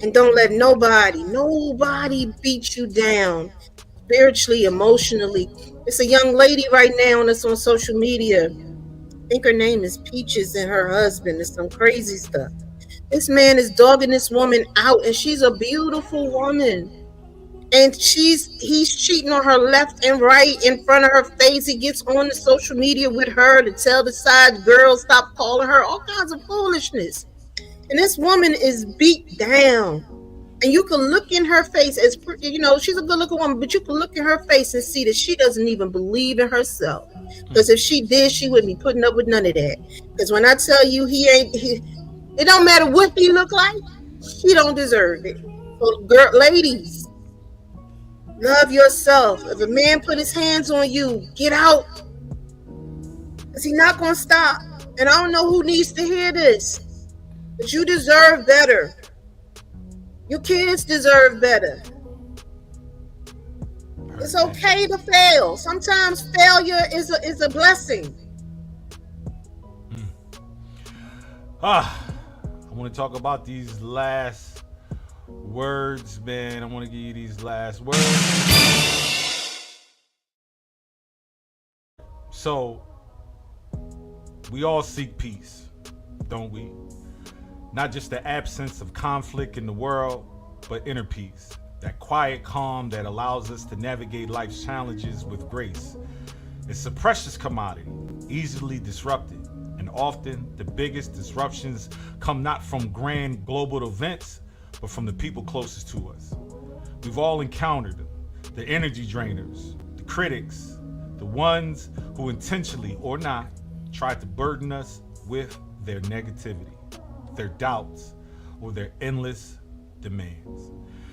Speaker 3: And don't let nobody beat you down spiritually, emotionally. It's a young lady right now that's on social media. I think her name is Peaches, and her husband is some crazy stuff. This man is dogging this woman out, and she's a beautiful woman. And he's cheating on her left and right in front of her face. He gets on the social media with her to tell the side girls stop calling her, all kinds of foolishness. And this woman is beat down. And you can look in her face as, she's a good looking woman, but you can look in her face and see that she doesn't even believe in herself. Because if she did, she wouldn't be putting up with none of that. Because when I tell you it don't matter what he look like, she don't deserve it. So ladies, love yourself. If a man put his hands on you, get out. Because he's not going to stop. And I don't know who needs to hear this, but you deserve better. Your kids deserve better. It's okay to fail. Sometimes failure is a blessing.
Speaker 1: I want to talk about these last words, man. I want to give you these last words. So, we all seek peace, don't we? Not just the absence of conflict in the world, but inner peace. That quiet calm that allows us to navigate life's challenges with grace. It's a precious commodity, easily disrupted. And often the biggest disruptions come not from grand global events, but from the people closest to us. We've all encountered them, the energy drainers, the critics, the ones who intentionally or not tried to burden us with their negativity, their doubts, or their endless
Speaker 11: demands.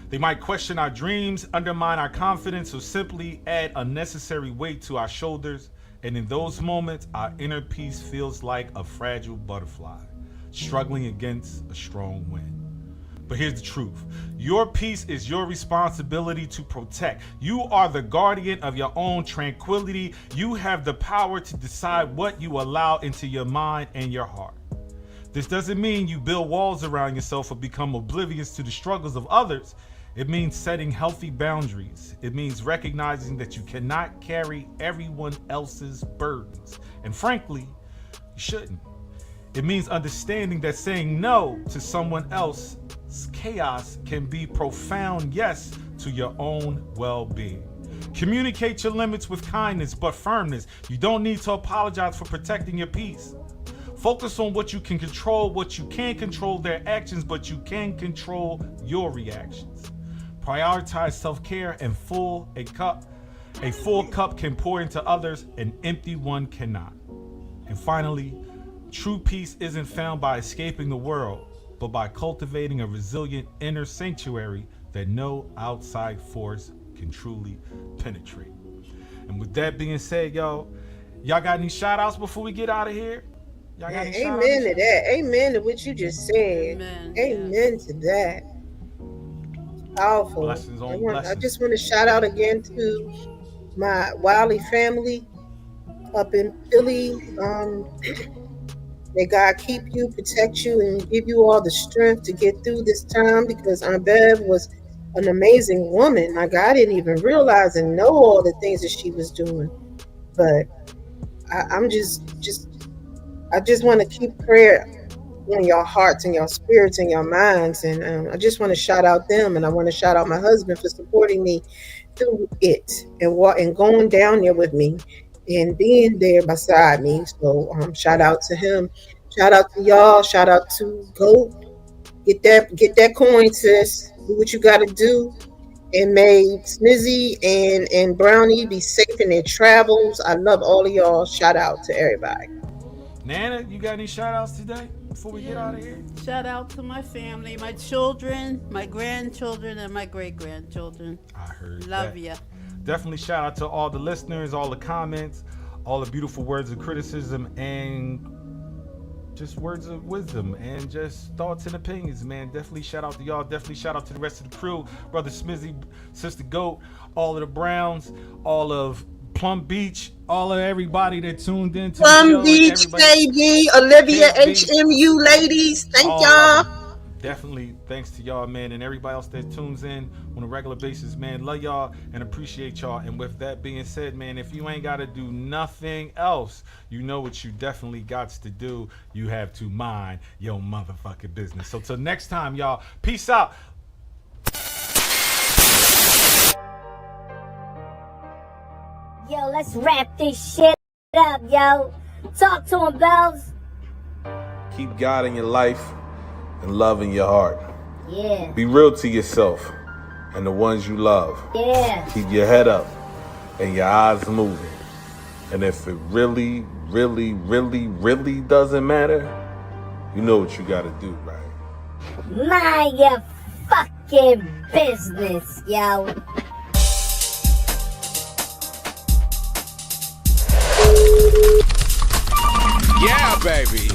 Speaker 11: They might question our dreams, undermine our confidence, or simply add unnecessary weight to our shoulders. And in those moments, our inner peace feels like a fragile butterfly, struggling against a strong wind. But here's the truth. Your peace is your responsibility to protect. You are the guardian of your own tranquility. You have the power to decide what you allow into your mind and your heart. This doesn't mean you build walls around yourself or become oblivious to the struggles of others. It means setting healthy boundaries. It means recognizing that you cannot carry everyone else's burdens. And frankly, you shouldn't. It means understanding that saying no to someone else's chaos can be profound yes to your own well-being. Communicate your limits with kindness but firmness. You don't need to apologize for protecting your peace. Focus on what you can control. What you can't control their actions, but you can control your reactions. Prioritize self-care and a full cup can pour into others, an empty one cannot. And finally, true peace isn't found by escaping the world, but by cultivating a resilient inner sanctuary that no outside force can truly penetrate. And with that being said, y'all got any shout outs before we get out of here? Y'all got any
Speaker 3: Amen to that. Amen to what you just said. Amen to that. Powerful.
Speaker 11: Blessings on blessings.
Speaker 3: I just want to shout out again to my Wiley family up in Philly. May God keep you, protect you, and give you all the strength to get through this time, because Aunt Bev was an amazing woman. Like, I didn't even realize and know all the things that she was doing. But I just want to keep prayer in your hearts and your spirits and your minds. And I just want to shout out them, and I want to shout out my husband for supporting me through it and going down there with me and being there beside me. So shout out to him. Shout out to y'all. Shout out to Goat. Get that coin, sis. Do what you got to do. And may Smizzy and Brownie be safe in their travels. I love all of y'all. Shout out to everybody.
Speaker 11: Nana, you got any shout outs today before we get out of here?
Speaker 4: Shout out to my family, my children, my grandchildren, and my great-grandchildren.
Speaker 11: I heard
Speaker 4: Love ya.
Speaker 11: Definitely shout out to all the listeners, all the comments, all the beautiful words of criticism, and just words of wisdom and just thoughts and opinions, man. Definitely shout out to y'all. Definitely shout out to the rest of the crew, Brother Smizzy, Sister Goat, all of the Browns, all of Plum Beach, all of everybody that tuned in to
Speaker 3: Plum Beach, KB, Olivia, HMU ladies. Thank y'all.
Speaker 11: Definitely thanks to y'all, man, and everybody else that tunes in on a regular basis, man. Love y'all and appreciate y'all. And with that being said, man, if you ain't got to do nothing else, you know what you definitely got to do. You have to mind your motherfucking business. So till next time, y'all, peace out.
Speaker 7: Yo, let's wrap this shit up, yo. Talk to him, Bells.
Speaker 15: Keep God in your life and love in your heart.
Speaker 7: Yeah.
Speaker 15: Be real to yourself and the ones you love.
Speaker 7: Yeah.
Speaker 15: Keep your head up and your eyes moving. And if it really, really, really, really doesn't matter, you know what you gotta do, right?
Speaker 7: Mind your fucking business, yo.
Speaker 16: Yeah, baby.